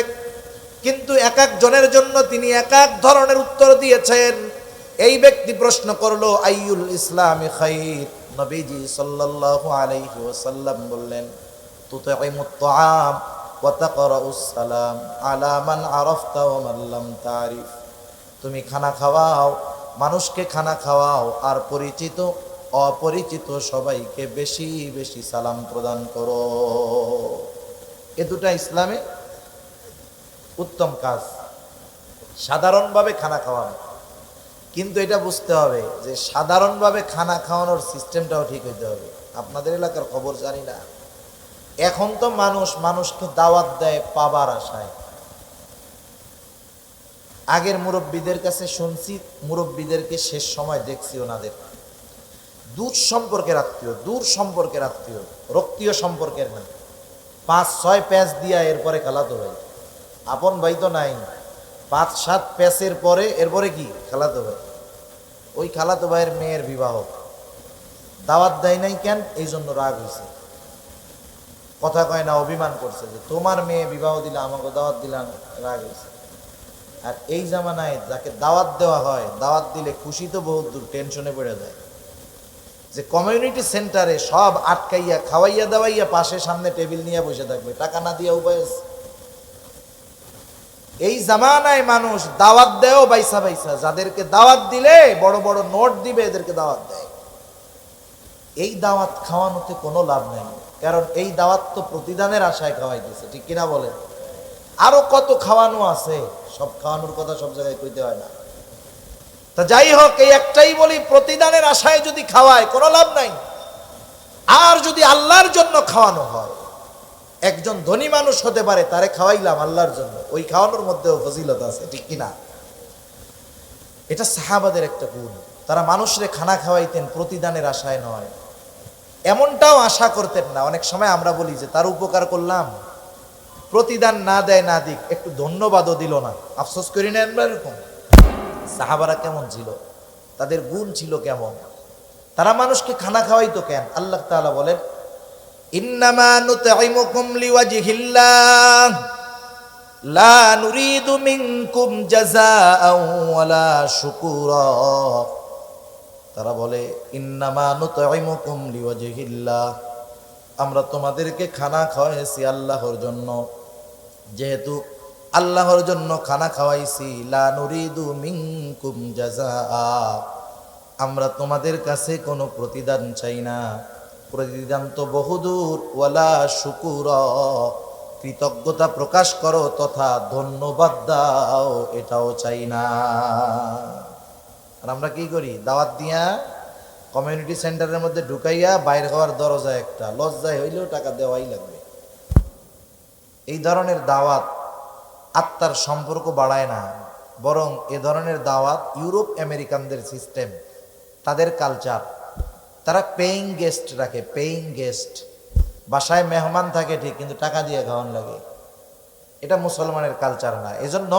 কিন্তু এক এক জনের জন্য তিনি এক এক ধরনের উত্তর দিয়েছেন। এই ব্যক্তি প্রশ্ন করলো আইয়ুল ইসলামি খাইর, নবীজি সাল্লাল্লাহু আলাইহি ওয়াসাল্লাম বললেন তুতঈমুত তাআম ওয়া তাকরাউস সালাম আলা মান আরাফতা ওয়া মান লাম তারিফ, তুমি খানা খাওয়াও, মানুষকে খানা খাওয়াও, আর পরিচিত অপরিচিত সবাইকে বেশি বেশি সালাম প্রদান করো। এ দুটা ইসলামে উত্তম কাজ, সাধারণভাবে খানা খাওয়ানো। কিন্তু এটা বুঝতে হবে যে সাধারণভাবে খানা খাওয়ানোর সিস্টেমটাও ঠিক হইতে হবে। আপনাদের এলাকার খবর জানি না, এখন তো মানুষকে দাওয়াত দেয় পাবার আশায়। আগের মুরব্বীদের কাছে শুনছি, মুরব্বীদেরকে শেষ সময় দেখছি ওনাদের দূর সম্পর্কের আত্মীয়, দূর সম্পর্কের আত্মীয়, রক্তীয় সম্পর্কের না, 5-6 প্যাঁচ দিয়া এরপরে খালাতো ভাই। আপন ভাই তো নাই, 5-7 প্যাঁচের পরে এরপরে কি খালাতো ভাই। ওই খালাতো ভাইয়ের মেয়ের বিবাহ, দাওয়াত দেয় নাই কেন? এই জন্য রাগ হয়েছে, কথা কয় না, অভিমান করছে যে তোমার মেয়ে বিবাহ দিলে আমাকে দাওয়াত দিলাম, রাগ হয়েছে। আর এই জামানায় যাকে দাওয়াত দেওয়া হয়, দাওয়াত দিলে খুশি তো বহুত দূর, টেনশনে পড়ে যায় যে কমিউনিটি সেন্টারে সব আটকাইয়া খাওয়াইয়া দাওয়াইয়া পাশে সামনে টেবিল নিয়ে বসে থাকবে, টাকা না দিয়া উপায় আছে। এই জামানায় মানুষ দাওয়াত দেও বাইসা বাইসা, যাদেরকে দাওয়াত দিলে বড় বড় নোট দিবে এদেরকে দাওয়াত দেয়। এই দাওয়াত খাওয়ানোতে কোনো লাভ নেই, কারণ এই দাওয়াত তো প্রতিদানের আশায় খাওয়াইতেছে, ঠিক কিনা বলেন? আরো কত খাওয়ানো আছে, সব খাওয়ানোর কথা সব জায়গায় কইতে হয় না। তা যাই হোক, এই একটাই বলি, প্রতিদানের আশায় যদি খাওয়ায় কোনো লাভ নাই। আর যদি আল্লাহর জন্য খাওয়ানো হয়, একজন ধনী মানুষ হতে পারে, তারে খাওয়াইলাম আল্লাহর জন্য, ওই খাওয়ানোর মধ্যেও ফজিলত আছে, ঠিক কিনা? এটা সাহাবাদের একটা গুণ, তারা মানুষরে খানা খাওয়াইতেন প্রতিদানের আশায় নয়। এমনটাও আশা করতেন না। অনেক সময় আমরা বলি যে তার উপকার করলাম, প্রতিদান না দেয় না দিক, একটু ধন্যবাদও দিল না, আফসোস করি না আমরা এরকম? সাহাবারা কেমন ছিল, তাদের গুণ ছিল কেমন? তারা মানুষকে খানা খাওয়াইতো কেন? আল্লাহ তাআলা বলেন ইন্নামা নুতঈমুকুম লিওয়াজহিল্লাহ লা নুরিদু মিনকুম জাযাআও ওয়ালা শুকুরা। তারা বলে ইন্নামা নুতঈমুকুম লিওয়াজহিল্লাহ, আমরা তোমাদেরকে খানা খাওয়াইছি আল্লাহর জন্য, যেহেতু আল্লাহর জন্য খানা খাওয়াইছি, লা নুরিদু মিনকুম জাযাআ, আমরা তোমাদের কাছে কোনো প্রতিদান চাই না। প্রতিদান তো বহুদূর, ওয়ালা শুকুরা, কৃতজ্ঞতা প্রকাশ করো তথা ধন্যবাদ দাও, এটাও চাই না। আর আমরা কি করি? দাওয়াত দিয়া কমিউনিটি সেন্টারের মধ্যে ঢুকাইয়া বাইর হওয়ার দরজা একটা, লজ্জায় হইলেও টাকা দেওয়াই লাগবে। এই ধরনের দাওয়াত আত্মার সম্পর্ক বাড়ায় না, বরং এ ধরনের দাওয়াত ইউরোপ আমেরিকানদের সিস্টেম, তাদের কালচার। তারা পেইং গেস্ট রাখে, পেইং গেস্ট, বাসায় মেহমান থাকে ঠিক, কিন্তু টাকা দিয়ে খাওয়ান লাগে। এটা মুসলমানের কালচার না। এজন্য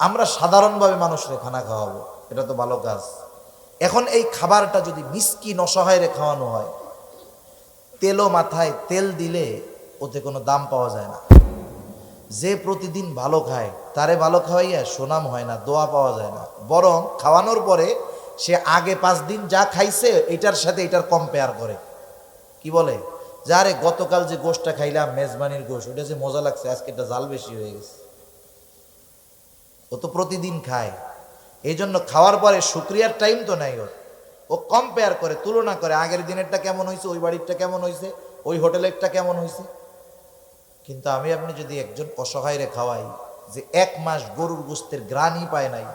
আমরা সাধারণভাবে মানুষকে খানা খাওয়াবো, এটা তো ভালো কাজ। এখন এই খাবারটা যদি মিসকিন অসহায়রে খাওয়ানো হয়, তেলও মাথায় তেল দিলে ওতে কোনো দাম পাওয়া যায় না। যে প্রতিদিন ভালো খায় তারে ভালো খাওয়াইয়া সুনাম হয় না, দোয়া পাওয়া যায় না, বরং খাওয়ানোর পরে সে আগে 5 দিন যা খাইছে এটার সাথে এটার কম্পেয়ার করে। কি বলে, যারে গতকাল যে গোশটা খাইলাম মেজবানির গোশ, ওটা যে মজা লাগছে, আজকে এটা জাল বেশি হয়ে গেছে। ও তো প্রতিদিন খায়, এই জন্য খাওয়ার পরে শুক্রিয়ার টাইম তো নাই ওর। ও কম্পেয়ার করে, তুলনা করে, আগের দিনেরটা কেমন হয়েছে, ওই বাড়িরটা কেমন হয়েছে, ওই হোটেলেরটা কেমন হয়েছে। কিন্তু আমি আপনি যদি একজন অসহায়রে খাওয়াই যে 1 মাস গরুর গোশতের গ্রানই পায় নাই,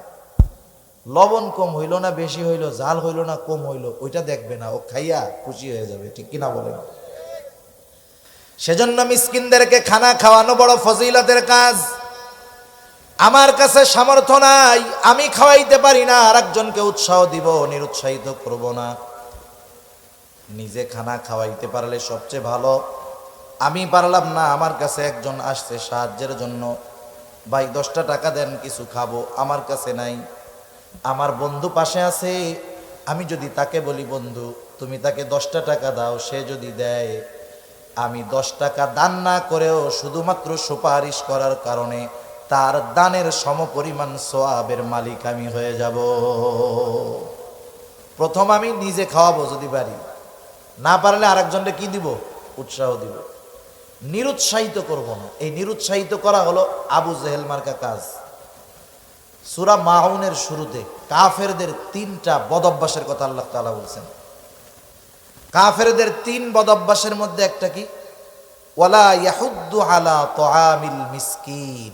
লবণ কম হইল না বেশি হইল, জাল হইল না কম হইল, ওইটা দেখবে না, ও খাইয়া খুশি হয়ে যাবে। ঠিক কিনা বলেন? সেজন্য মিসকিনদেরকে খানা খাওয়ানো বড় ফজিলতের কাজ। আমার কাছে সামর্থ্য নাই, আমি খাওয়াইতে পারি না, আর একজনকে উৎসাহ দিব, নিরুৎসাহিত করব না। নিজে খানা খাওয়াইতে পারলে সবচেয়ে ভালো। আমি পারলাম না, আমার কাছে একজন আসছে সাহায্যের জন্য, ভাই 10টা টাকা দেন কিছু খাবো, আমার কাছে নাই। আমার বন্ধু পাশে আছে, আমি যদি তাকে বলি বন্ধু তুমি তাকে 10টা টাকা দাও, সে যদি দেয়, আমি 10 টাকা দান না করেও শুধুমাত্র সুপারিশ করার কারণে তার দানের সমপরিমাণ সওয়াবের মালিক আমি হয়ে যাব। প্রথম আমি নিজে খাওয়াবো যদি পারি, না পারলে আরেকজনকে কি দিব? উৎসাহ দিব, নিরুৎসাহিত করব না। এই নিরুৎসাহিত করা হলো আবু জেহেল মার্কা কাজ। সূরা মাউনের শুরুতে কাফেরদের 3টা বদঅভ্যাসের কথা আল্লাহ তাআলা বলছেন। কাফেরদের 3 বদঅভ্যাসের মধ্যে একটা কি? ওয়ালা ইয়াহুদ্দু আলা তুআমিল মিসকিন।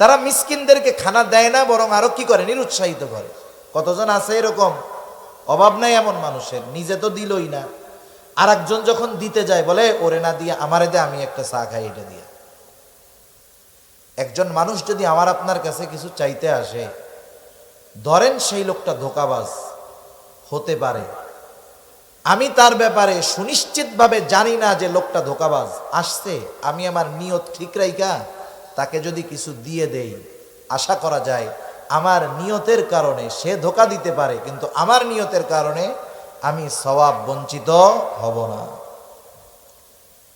তারা মিসকিনদেরকে খানা দেয় না, বরং আরো কি করে? নিরুৎসাহিত করে। কতজন আছে এরকম? অভাব নাই এমন মানুষের, নিজে তো দিলই না, আর একজন যখন দিতে যায় বলে ওরে না দিয়ে আমারে দে, আমি একটা চা খাই এটা দিয়ে। একজন মানুষ যদি আমার আপনার কাছে কিছু চাইতে আসে, ধরেন সেই লোকটা ধোঁকাবাজ হতে পারে, আমি তার ব্যাপারে সুনিশ্চিতভাবে জানি না যে লোকটা ধোঁকাবাজ আসছে, আমি আমার নিয়ত ঠিক রাইখা তাকে যদি কিছু দিয়ে দেই, আশা করা যায় আমার নিয়তের কারণে সে ধোঁকা দিতে পারে, কিন্তু আমার নিয়তের কারণে আমি সওয়াব বঞ্চিত হব না।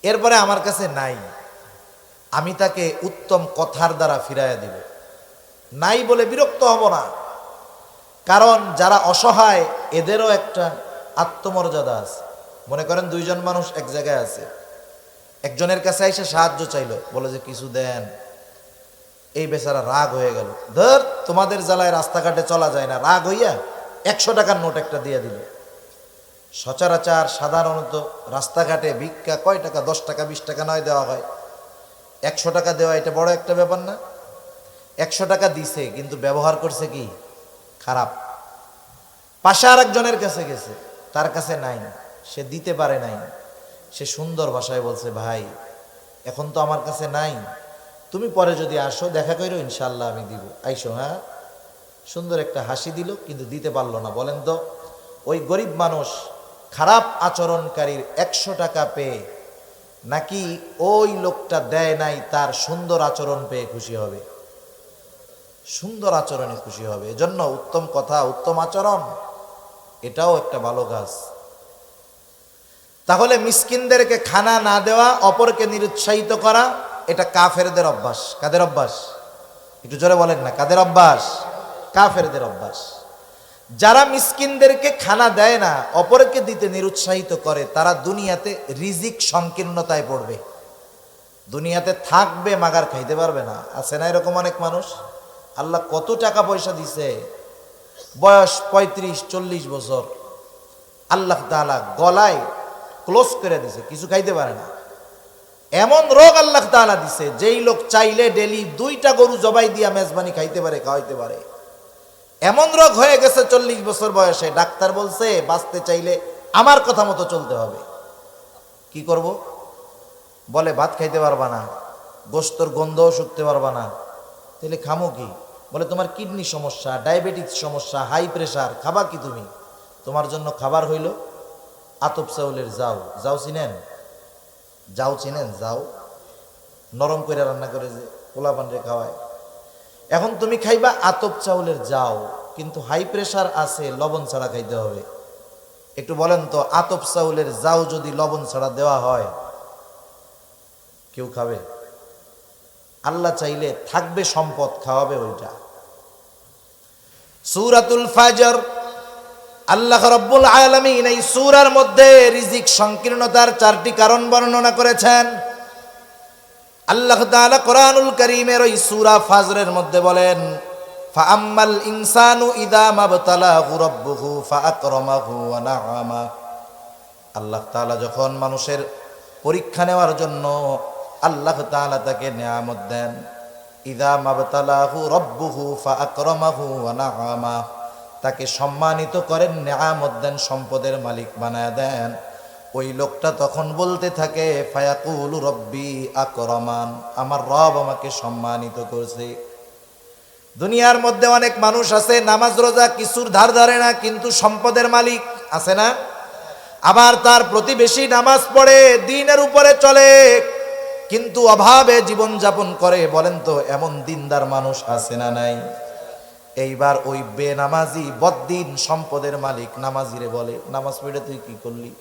এরপরে আমার কাছে নাই, আমি তাকে উত্তম কথার দ্বারা ফিরাইয়া দিব, নাই বলে বিরক্ত হব না। কারণ যারা অসহায় এদেরও একটা আত্মমর্যাদা আছে। মনে করেন 2 জন মানুষ এক জায়গায় আছে, একজনের কাছে এসে সাহায্য চাইলো, বলে যে কিছু দেন, এই বেচারা রাগ হয়ে গেল, ধর তোমাদের জ্বালায় রাস্তাঘাটে চলা যায় না, রাগ হইয়া 100 টাকার নোট একটা দিয়ে দিল। সচরাচর সাধারণত রাস্তাঘাটে ভিক্ষা কয় টাকা? 10 টাকা 20 টাকা নয় দেওয়া হয়, 100 টাকা দেওয়া এটা বড় একটা ব্যাপার না? 100 টাকা দিছে, কিন্তু ব্যবহার করছে কি? খারাপ। পাশে আর একজনের কাছে গেছে, তার কাছে নাই, সে দিতে পারে নাই, সে সুন্দর ভাষায় বলছে ভাই এখন তো আমার কাছে নাই, তুমি পরে যদি আসো দেখা করো ইনশাল্লাহ আমি দিব, আইসো। হ্যাঁ, সুন্দর একটা হাসি দিল, কিন্তু দিতে পারলো না। বলেন তো ওই গরিব মানুষ খারাপ আচরণকারীর 100 টাকা পেয়ে নাকি ওই লোকটা দেয় নাই তার সুন্দর আচরণ পেয়ে খুশি হবে? সুন্দর আচরণে খুশি হবে। এজন্য উত্তম কথা, উত্তম আচরণ এটাও একটা ভালো কাজ। তাহলে মিসকিনদেরকে খানা না দেওয়া, অপরকে নিরুৎসাহিত করা, এটা কাফেরদের অভ্যাস। কাদের অভ্যাস? একটু জোরে বলেন না, কাদের অভ্যাস? কাফেরদের অভ্যাস। যারা মিসকিনদেরকে খানা দেয় না, অপরকে দিতে নিরুৎসাহিত করে, তারা দুনিয়াতে রিজিক সংকীর্ণতায় পড়বে। দুনিয়াতে থাকবে মাগার খাইতে পারবে না। আছে না এরকম অনেক মানুষ? আল্লাহ কত টাকা পয়সা দিছে, বয়স 35-40 বছর, আল্লাহ তাআলা গলায় ক্লোজ করে দিছে, কিছু খাইতে পারে না। এমন রোগ আল্লাহ তাআলা দিছে, যেই লোক চাইলে ডেলি 2টা গরু জবাই দিয়া মেজবানি খাইতে পারে, খাওয়াইতে পারে। এমন রোগ হয়ে গেছে 40 বছর বয়সে, ডাক্তার বলছে বাঁচতে চাইলে আমার কথা মতো চলতে হবে। কি করব? বলে ভাত খাইতে পারবা না, গোশতর গন্ধও শুকতে পারবা না, তাহলে খামো কি? বলে তোমার কিডনি সমস্যা, ডায়াবেটিস সমস্যা, হাই প্রেশার, খাবা কি তুমি? তোমার জন্য খাবার হইল আতপ চাউলের জাউ। জাউ চিনেন? জাউ চিনেন? জাউ নরম করে রান্না করে যে পোলা পান্ডে খাওয়ায়। এখন তুমি খাইবা আতপ চাউলের জাউ, কিন্তু হাই প্রেশার আছে, লবণ ছাড়া খাইতে হবে। একটু বলেন তো, আতপ চাউলের জাউ যদি লবণ ছাড়া দেওয়া হয় কেউ খাবে? আল্লাহ চাইলে থাকবে সম্পদ, খাওয়াবে ওইটা। সূরাতুল ফাজর, আল্লাহ রাব্বুল আলামিন এই সূরার মধ্যে রিজিক সংকীর্ণতার 4টি কারণ বর্ণনা করেছেন। আল্লাহ তাআলা কোরআনুল কারীমের ওই সূরা ফাজরের মধ্যে বলেন, ফাআম্মাল ইনসানু ইযা মাবতালাহু রাব্বুহু ফাআকরামাহু ওয়া না'আমা। আল্লাহ তাআলা যখন মানুষের পরীক্ষা নেওয়ার জন্য আল্লাহ তাআলা তাকে নিয়ামত দেন, ইযা মাবতালাহু রাব্বুহু ফাআকরামাহু ওয়া না'আমা, তাকে সম্মানিত করেন, নিয়ামত দেন, সম্পদের মালিক বানায় দেন, ওই লোকটা তখন বলতে থাকে ফায়াকুলু রব্বি আকরামান, আমার রব আমাকে সম্মানিত করছে। দুনিয়ার মধ্যে অনেক মানুষ আছে নামাজ রোজা কিছুর ধার ধারে না, কিন্তু সম্পদের মালিক আছে না? আবার তার প্রতিবেশী নামাজ পড়ে, দ্বীনের উপরে চলে, কিন্তু অভাবে জীবন যাপন করে। বলেন তো এমন দিনদার মানুষ আছে না নাই? এইবার ওই বেনামাজি বদ্দিন সম্পদের মালিক নামাজিরে বলে, নামাজ পড়ে তুই কি করলি?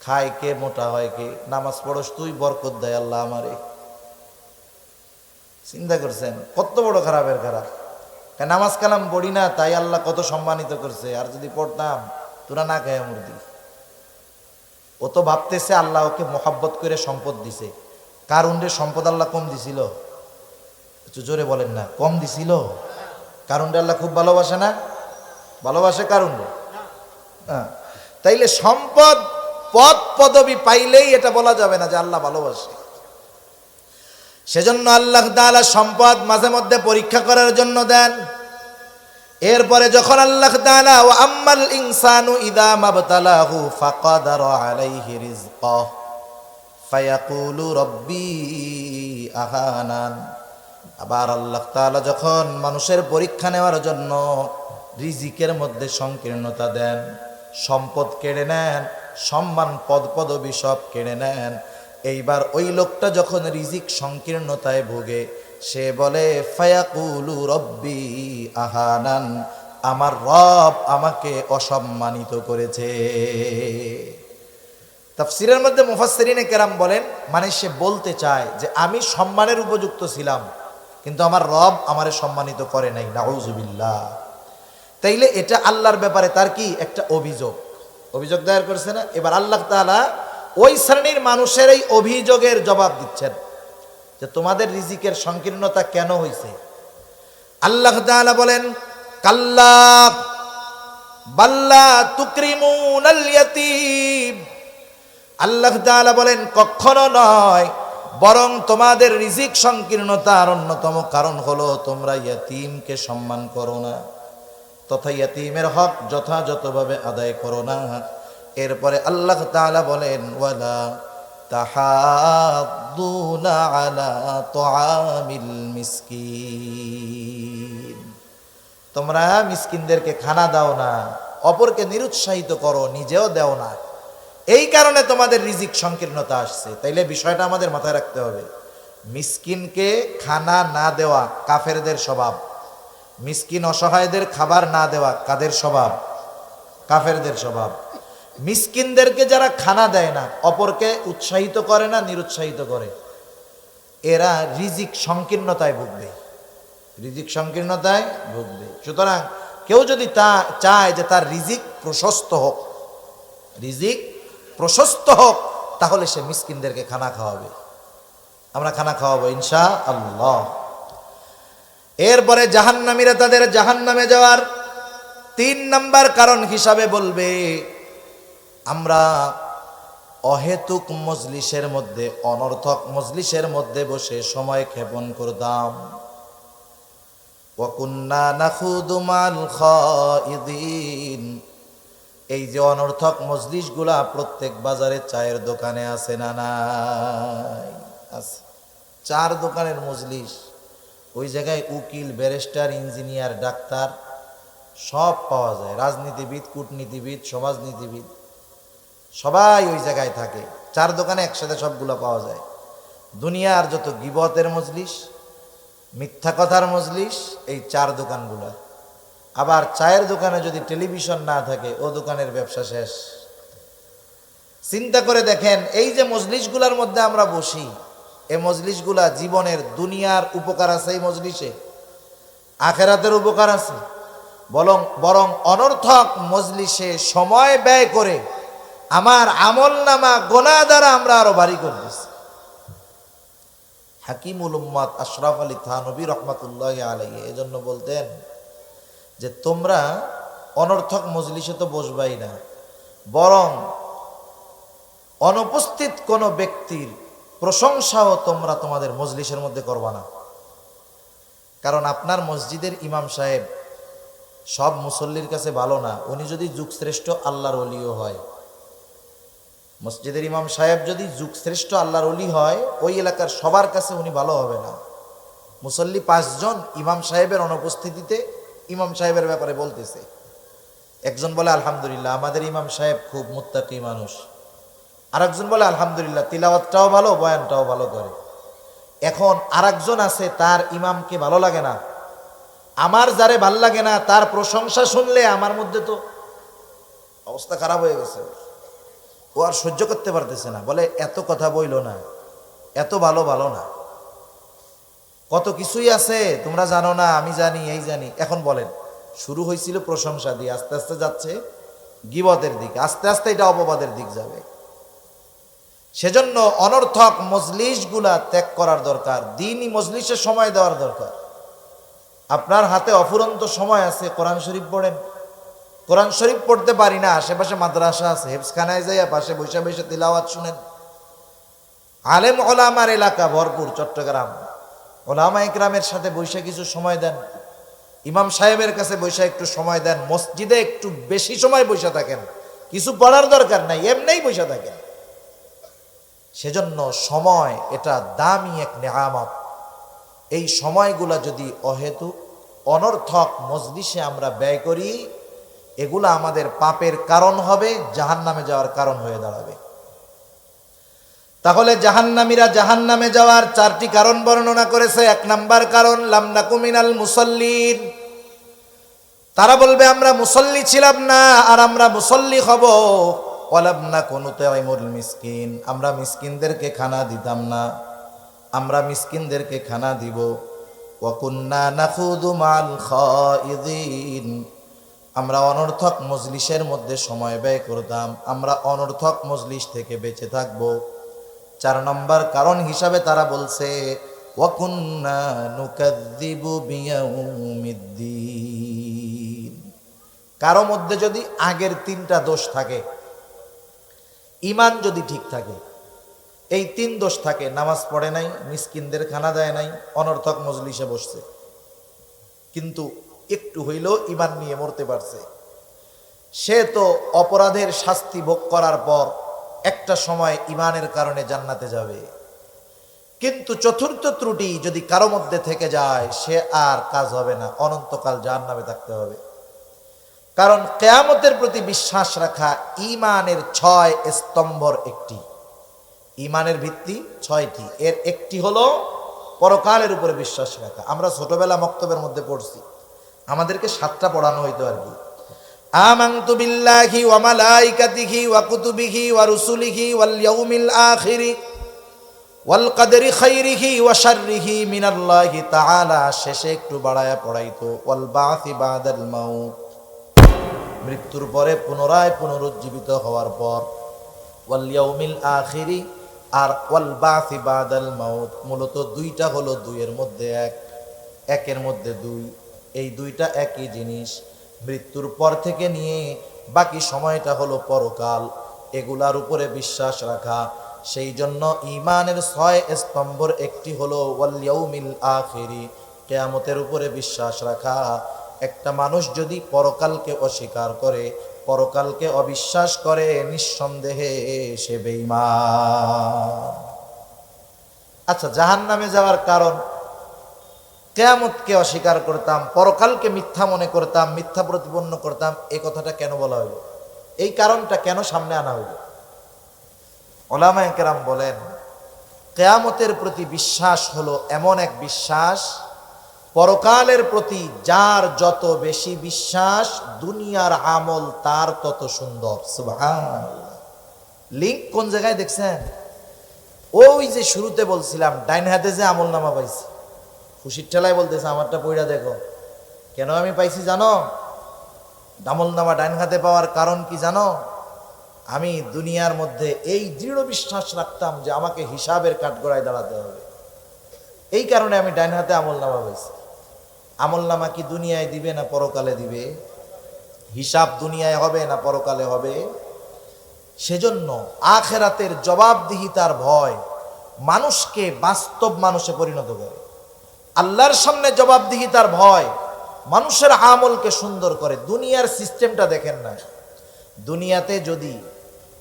খায় কে, মোটা হয় কে? নামাজ পড়স তুই, বরকত দেয় আল্লাহ আমারে। চিন্তা করছেন কত বড় খারাপের খারাপ। নামাজ কালাম পড়ি না তাই আল্লাহ কত সম্মানিত করছে, আর যদি পড়তাম তোরা না খায় মুরদি। ও তো ভাবতেছে আল্লাহ ওকে মোহাব্বত করে সম্পদ দিছে। কারুনরে সম্পদ আল্লাহ কম দিছিল? একটু জোরে বলেন না, কম দিছিল? কারুনরে আল্লাহ খুব ভালোবাসে না? ভালোবাসে কারুনরে? হ্যাঁ। তাইলে সম্পদ পদ পদবি পাইলেই এটা বলা যাবে না যে আল্লাহ ভালোবাসে। সেজন্য আল্লাহ তাআলা সম্পদ মাঝে মধ্যে পরীক্ষা করার জন্য দেন। এরপরে যখন আল্লাহ তাআলা ওয়া আম্মাল ইনসানু ইযা মাবতালাহু ফাকাদারা আলাইহি রিজকাহ ফায়াকুলু রব্বি আহানান, আবার আল্লাহ তাআলা যখন মানুষের পরীক্ষা নেওয়ার জন্য রিজিকের মধ্যে সংকীর্ণতা দেন, সম্পদ কেড়ে নেন, সম্মান পদ পদবি সব কেড়ে নেন, এইবার ওই লোকটা যখন রিজিক সংকীর্ণতায় ভোগে সে বলে ফায়াকুলু রব্বি আহানান, আমার রব আমাকে অসম্মানিত করেছে। তাফসীরের মধ্যে মুফাসসিরিনে কেরাম বলেন, মানে সে বলতে চায় যে আমি সম্মানের উপযুক্ত ছিলাম কিন্তু আমার রব আমারে সম্মানিত করে নাই, নাউযুবিল্লাহ। তাইলে এটা আল্লাহর ব্যাপারে তার কি একটা অভিযোগ দায়ের করছে না? এবার আল্লাহ তাআলা ওই শ্রেণীর মানুষের এই অভিযোগের জবাব দিচ্ছেন যে তোমাদের রিজিকের সংকীর্ণতা কেন হয়েছে। আল্লাহ তাআলা বলেন, কাল্লা বাল্লা তুকরিমুনাল ইয়াতীম। আল্লাহ তাআলা বলেন কখনো নয়, বরং তোমাদের রিজিক সংকীর্ণতার অন্যতম কারণ হলো তোমরা ইয়াতীমকে সম্মান করো না, তথা ইয়াতীমের হক যথাযথভাবে আদায় করো না। এরপরে আল্লাহ তাআলা বলেন ওয়ালা তাহাদ্দুনা আলা তুআমিল মিসকিন, তোমরা মিসকিনদেরকে খানা দাও না, অপরকে নিরুৎসাহিত করো, নিজেও দাও না। এই কারণে তোমাদের রিজিক সংকীর্ণতা আসছে। তাইলে বিষয়টা আমাদের মাথায় রাখতে হবে, মিসকিনকে খানা না দেওয়া কাফেরদের স্বভাব, মিসকিন অসহায়দের খাবার না দেওয়া কাদের স্বভাব? কাফেরদের স্বভাব। মিসকিনদেরকে যারা খানা দেয় না, অপরকে উৎসাহিত করে না, নিরুৎসাহিত করে, এরা রিজিক সংকীর্ণতায় ভুগবে, রিজিক সংকীর্ণতায় ভুগবে। সুতরাং কেউ যদি চায় যে তার রিজিক প্রশস্ত হোক, রিজিক প্রশস্ত হোক, তাহলে সে মিসকিনদেরকে খানা খাওয়াবে। আমরা খানা খাওয়াবো ইনশাআল্লাহ। এরপরে জাহান্নামীরা তাদের জাহান্নামে যাওয়ার 3 নাম্বার কারণ হিসাবে বলবে আমরা অহেতুক মজলিসের মধ্যে, অনর্থক মজলিসের মধ্যে বসে সময় ক্ষেপণ করতাম। ওয়া কুন্না নাখুদু মাল খাইদিন। এই যে অনর্থক মজলিসগুলা প্রত্যেক বাজারে চায়ের দোকানে আছে না নাই? আছে। চার দোকানের মজলিস, ওই জায়গায় উকিল, ব্যারিস্টার, ইঞ্জিনিয়ার, ডাক্তার সব পাওয়া যায়, রাজনীতিবিদ, কূটনীতিবিদ, সমাজনীতিবিদ সবাই ওই জায়গায় থাকে। চার দোকানে একসাথে সবগুলো পাওয়া যায়। দুনিয়ার যত গীবতের মজলিস, মিথ্যা কথার মজলিস, এই চার দোকানগুলো। আবার চায়ের দোকানে যদি টেলিভিশন না থাকে, ও দোকানের ব্যবসা শেষ। চিন্তা করে দেখেন, এই যে মজলিসগুলোর মধ্যে আমরা বসি, এই মজলিসগুলা জীবনের দুনিয়ার উপকার আছে, এই মজলিসে আখেরাতের উপকার আছে। বরং অনর্থক মজলিসে সময় ব্যয় করে আমার আমল নামা গোনা দ্বারা আমরা আরো ভারী করতেছি। হাকিমুল উম্মাত আশরাফ আলী থানভী রহমাতুল্লাহ আলাইহি এজন্য বলতেন যে তোমরা অনর্থক মজলিসে তো বসবাই না, বরং অনুপস্থিত কোনো ব্যক্তির প্রশংসাও তোমরা তোমাদের মজলিসের মধ্যে করবা না। কারণ আপনার মসজিদের ইমাম সাহেব সব মুসল্লির কাছে ভালো না। উনি যদি যুগশ্রেষ্ঠ আল্লাহর ওলিও হয়, মসজিদের ইমাম সাহেব যদি যুগশ্রেষ্ঠ আল্লাহর ওলি হয়, ওই এলাকার সবার কাছে উনি ভালো হবে না। মুসল্লি 5 জন ইমাম সাহেবের অনুপস্থিতিতে ইমাম সাহেবের ব্যাপারে বলতেছে। একজন বলে আলহামদুলিল্লাহ আমাদের ইমাম সাহেব খুব মুত্তাকি মানুষ, আরেকজন বলে আলহামদুলিল্লাহ তিলাওয়াতটাও ভালো, বয়ানটাও ভালো করে। এখন আরেকজন আছে তার ইমামকে ভালো লাগে না, আমার যারে ভাল লাগে না তার প্রশংসা শুনলে আমার মধ্যে তো অবস্থা খারাপ হয়ে গেছে, ও আর সহ্য করতে পারতেছে না। বলে এত কথা বইল না, এত ভালো না, কত কিছুই আছে তোমরা জানো না, আমি জানি, এই জানি। এখন বলেন, শুরু হয়েছিল প্রশংসা দিয়ে, আস্তে আস্তে যাচ্ছে গীবতের দিকে, আস্তে আস্তে এটা অপবাদের দিক যাবে। সেজন্য অনর্থক মজলিসগুলা ত্যাগ করার দরকার, দিনই মজলিসে সময় দেওয়ার দরকার। আপনার হাতে অফুরন্ত সময় আছে, কোরআন শরীফ পড়েন। কোরআন শরীফ পড়তে পারি না, আশেপাশে মাদ্রাসা আছে, হেফজখানায় যাইয়া পাশে বৈশা বৈশা তিলাওয়াত শুনেন। আলেম ওলামার এলাকা ভরপুর চট্টগ্রাম, ওলামা ইকরামের সাথে বৈশা কিছু সময় দেন, ইমাম সাহেবের কাছে বৈশা একটু সময় দেন, মসজিদে একটু বেশি সময় বৈশা থাকেন, কিছু পড়ার দরকার নাই, এমনিই বৈশা থাকেন। সেজন্য সময় এটা দামি এক নেয়ামত। এই সময়গুলা যদি অহেতুক অনর্থক মজলিসে আমরা ব্যয় করি, এগুলা আমাদের পাপের কারণ হবে, জাহান্নামে যাওয়ার কারণ হয়ে দাঁড়াবে। তাহলে জাহান্নামীরা জাহান্নামে যাওয়ার 4টি কারণ বর্ণনা করেছে। 1 নাম্বার কারণ লাম নাকু মিনাল মুসাল্লিন, তারা বলবে আমরা মুসল্লি ছিলাম না আর আমরা মুসল্লি হব। ওয়ালাম নাকু নুতাইমুল মিসকিন, আমরা মিসকিনদেরকে খানা দিতাম না, আমরা মিসকিনদেরকে খানা দিব। ওয়া কুন্না নাখুদু মাল খাইদিন, আমরা অনর্থক মজলিসের মধ্যে সময় ব্যয় করতাম, আমরা অনর্থক মজলিস থেকে বেঁচে থাকব। 4 নম্বর কারণ হিসাবে তারা বলছে ওয়া কুন্না নুকাযযিবু বিয়াউমিদ্দিন। কারো মধ্যে যদি আগের 3টা দোষ থাকে, ঈমান যদি ঠিক থাকে, এই 3 দোষ থাকে, নামাজ পড়ে নাই, মিসকিনদের খানা দেয় নাই, অনর্থক মজলিসে বসছে, কিন্তু একটু হইলেও ঈমান নিয়ে মরতে পারছে, সে তো অপরাধের শাস্তি ভোগ করার পর একটা সময় ঈমানের কারণে জান্নাতে যাবে। কিন্তু 4র্থ ত্রুটি যদি কারো মধ্যে থেকে যায়, সে আর কাজ হবে না, অনন্তকাল জাহান্নামে থাকতে হবে। কারণ কিয়ামতের প্রতি বিশ্বাস রাখা ঈমানের 6 স্তম্ভর একটি। ঈমানের ভিত্তি 6টি, এর একটি হলো পরকালের উপরে বিশ্বাস রাখা। আমরা ছোটবেলা মক্তবের মধ্যে পড়ছি, আমাদেরকে 7টা পড়ানো হইতো আর কি। আমানতু বিল্লাহি ওয়া মালাইকাতিহি ওয়া কুতুবিহি ওয়া রুসুলিহি ওয়াল ইয়াউমিল আখিরি ওয়াল কদরি খাইরিহি ওয়া শাররিহি মিনাল্লাহি তাআলা, শেষে একটু বাড়ায়া পড়াইতো ওয়াল বাসি বাদাল মাউত, মৃত্যুর পরে পুনরায় পুনরুজ্জীবিত হওয়ার পর, ওয়াল ইয়াউমিল আখিরি আর ওয়াল বাসি বাদাল মাউত। মূলত 2টা হলো 2 এর মধ্যে 1, 1 এর মধ্যে 2, এই 2টা একই জিনিস। মৃত্যুর পর থেকে নিয়ে বাকি সময়টা হলো পরকাল, এগুলার উপরে বিশ্বাস রাখা। সেই জন্য ঈমানের 6 স্তম্ভর একটি হলো ওয়াল ইয়াউমিল আখিরি, কিয়ামতের উপরে বিশ্বাস রাখা। একটা মানুষ যদি পরকালকে অস্বীকার করে, পরকালকে অবিশ্বাস করে, নিঃসন্দেহে সে বেঈমান। আচ্ছা, জাহান্নামে যাওয়ার কারণ, কিয়ামতকে অস্বীকার করতাম, পরকালকে মিথ্যা মনে করতাম, মিথ্যা প্রতিপন্ন করতাম, এই কথাটা কেন বলা হইল? এই কারণটা কেন সামনে আনা হইল? উলামায়ে কেরাম বলেন, কিয়ামতের প্রতি বিশ্বাস হলো এমন এক বিশ্বাস, পরকালের প্রতি যার যত বেশি বিশ্বাস, দুনিয়ার আমল তার তত সুন্দর। সুবহানাল্লাহ। লিংক কোন জায়গায় দেখছেন? ওই যে শুরুতে বলছিলাম ডাইন হাতে যে আমল নামা পাইছি, খুশির ঠেলায় বলতেছে আমারটা পইড়া দেখো। কেন আমি পাইছি জানো? আমল নামা ডাইন হাতে পাওয়ার কারণ কি জানো? আমি দুনিয়ার মধ্যে এই দৃঢ় বিশ্বাস রাখতাম যে আমাকে হিসাবের কাঠগড়ায় দাঁড়াতে হবে, এই কারণে আমি ডাইন হাতে আমল নামা পাইছি। আমল নামা কি দুনিয়ায় দিবে না পরকালে দিবে? হিসাব দুনিয়ায় হবে না পরকালে হবে? সেজন্য আখেরাতের জবাবদিহিতার ভয় মানুষকে বাস্তব মানুষে পরিণত করে। আল্লাহর সামনে জবাবদিহিতার ভয় মানুষের আমলকে সুন্দর করে। দুনিয়ার সিস্টেমটা দেখেন না, দুনিয়াতে যদি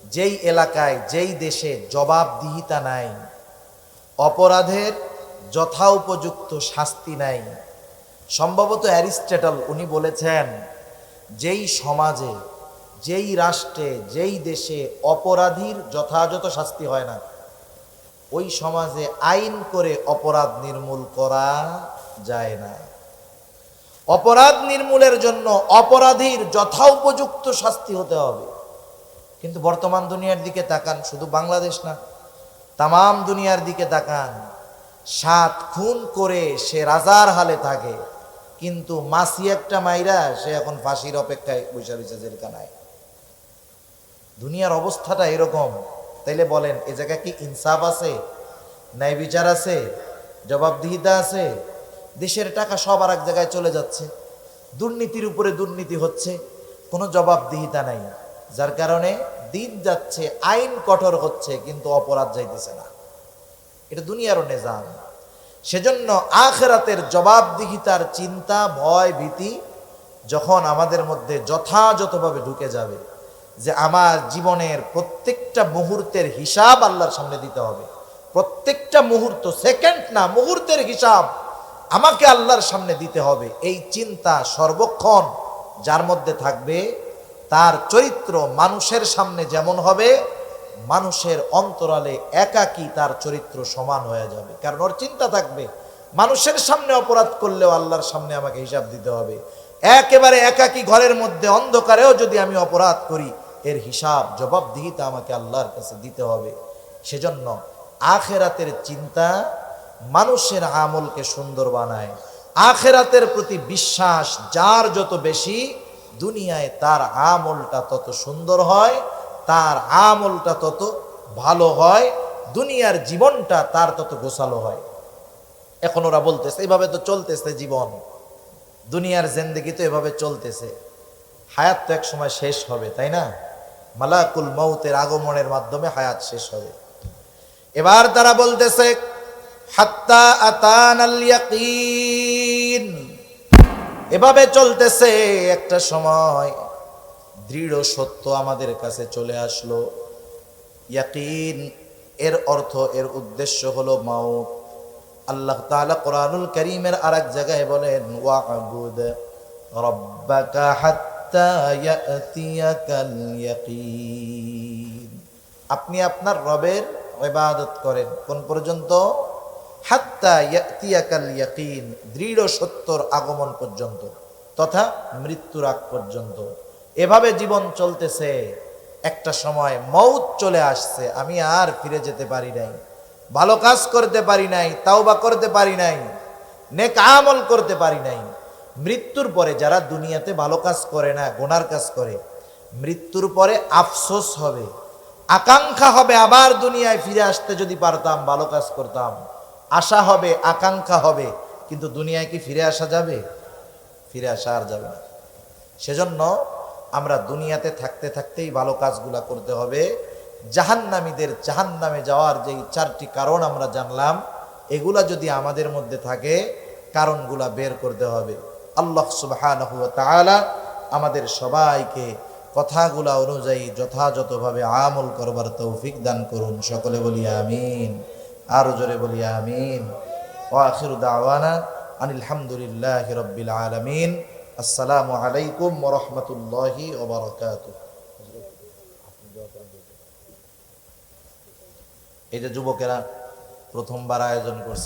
যেই এলাকায় যেই দেশে জবাবদিহিতা নাই, অপরাধের যথোপযুক্ত শাস্তি নাই, সম্ভবত অ্যারিস্টটল উনি বলেছেন যেই সমাজে যেই রাষ্ট্রে যেই দেশে অপরাধীর যথাযথ শাস্তি হয় না, ওই সমাজে আইন করে অপরাধ নির্মূল করা যায় না। অপরাধ নির্মূলের জন্য অপরাধীর যথোপযুক্ত শাস্তি হতে হবে। কিন্তু বর্তমান দুনিয়ার দিকে তাকান, শুধু বাংলাদেশ না, তামাম দুনিয়ার দিকে তাকান, 7 খুন করে সে রাজার হালে থাকে, কিন্তু মাসি একটা মাইরা সে এখন ফাঁসির অপেক্ষায় বসে রয়েছে জেলখানায়। দুনিয়ার অবস্থাটা এরকম। তাইলে বলেন এ জায়গায় কি ইনসাফ আছে? ন্যায় বিচার আছে? জবাবদিহিতা আছে? দেশের টাকা সব আর এক জায়গায় চলে যাচ্ছে, দুর্নীতির উপরে দুর্নীতি হচ্ছে, কোনো জবাবদিহিতা নাই, যার কারণে দিন যাচ্ছে, আইন কঠোর হচ্ছে, কিন্তু অপরাধ যাইতেছে না। এটা দুনিয়ারও নিজাম। সেজন্য আখিরাতের জবাবদিহিতার চিন্তা, ভয়, ভীতি যখন আমাদের মধ্যে যথাযথভাবে ঢুকে যাবে, যে আমার জীবনের প্রত্যেকটা মুহূর্তের হিসাব আল্লাহর সামনে দিতে হবে, প্রত্যেকটা মুহূর্ত, সেকেন্ড না, মুহূর্তের হিসাব আমাকে আল্লাহর সামনে দিতে হবে, এই চিন্তা সর্বক্ষণ যার মধ্যে থাকবে, তার চরিত্র মানুষের সামনে যেমন হবে, মানুষের অন্তরালে একাকী তার চরিত্র সমান হয়ে যাবে। কারণ ওর চিন্তা থাকবে মানুষের সামনে অপরাধ করলেও আল্লাহর সামনে আমাকে হিসাব দিতে হবে। একেবারে একাকী ঘরের মধ্যে অন্ধকারেও যদি আমি অপরাধ করি, এর হিসাব জবাবদিহিতা আমাকে আল্লাহর কাছে দিতে হবে। সেজন্য আখেরাতের চিন্তা মানুষের আমলকে সুন্দর বানায়। আখেরাতের প্রতি বিশ্বাস যার যত বেশি, দুনিয়ায় তার আমলটা তত সুন্দর হয়, তার আমলটা তত ভালো হয়, দুনিয়ার জীবনটা তার তত গোছালো হয়। এখন ওরা বলতেছে এভাবে তো চলতেছে জীবন, দুনিয়ার জিন্দেগি তো এভাবে চলতেছে, হায়াত তো এক সময় শেষ হবে, তাই না? মালাকুল মউতের আগমনের মাধ্যমে হায়াত শেষ হবে। এবার তারা বলতেছে হাত্তা আতানাল ইয়াকিন, এভাবে চলতেছে, একটা সময় দৃঢ় সত্য আমাদের কাছে চলে আসলো। ইয়াকিন এর অর্থ, এর উদ্দেশ্য হলো মাউত। আল্লাহ তাআলা কোরআনুল কারীমের আরেক জায়গায় বলেন ওয়া'বুদ রাব্বাকা হাত্তা ইয়াতিয়াকাল ইয়াকিন, আপনি আপনার রবের ইবাদত করেন কোন পর্যন্ত? হাত্তা ইয়াতিয়াকাল ইয়াকিন, দৃঢ় সত্যর আগমন পর্যন্ত, তথা মৃত্যুর আগ পর্যন্ত। এভাবে জীবন চলতেছে, একটা সময় মউত চলে আসছে, আমি আর ফিরে যেতে পারি নাই, ভালো কাজ করতে পারি নাই, তাওবা করতে পারি নাই, নেক আমল করতে পারি নাই। মৃত্যুর পরে যারা দুনিয়াতে ভালো কাজ করে না, গুনার কাজ করে, মৃত্যুর পরে আফসোস হবে, আকাঙ্ক্ষা হবে আবার দুনিয়ায় ফিরে আসতে যদি পারতাম, ভালো কাজ করতাম, আশা হবে, আকাঙ্ক্ষা হবে, কিন্তু দুনিয়ায় কি ফিরে আসা যাবে? ফিরে আসা আর যাবে না। সেজন্য আমরা দুনিয়াতে থাকতে থাকতেই ভালো কাজগুলা করতে হবে। জাহান্নামীদের জাহান্নামে যাওয়ার যেই 4টি কারণ আমরা জানলাম, এগুলা যদি আমাদের মধ্যে থাকে, কারণগুলা বের করতে হবে। আল্লাহ সুবহানাহু ওয়া তাআলা আমাদের সবাইকে কথাগুলা অনুযায়ী যথাযথভাবে আমল করবার তৌফিক দান করুন। সকলে বলি আমিন, আরো জোরে বলি আমিন। ওয়া আখিরু দাওয়ানা আনিল হামদুলিল্লাহি রাব্বিল আলামিন। আসসালামু আলাইকুম ওয়া রাহমাতুল্লাহি ওয়া বারাকাতুহু। এই যে যুবকেরা প্রথমবার আয়োজন করছে।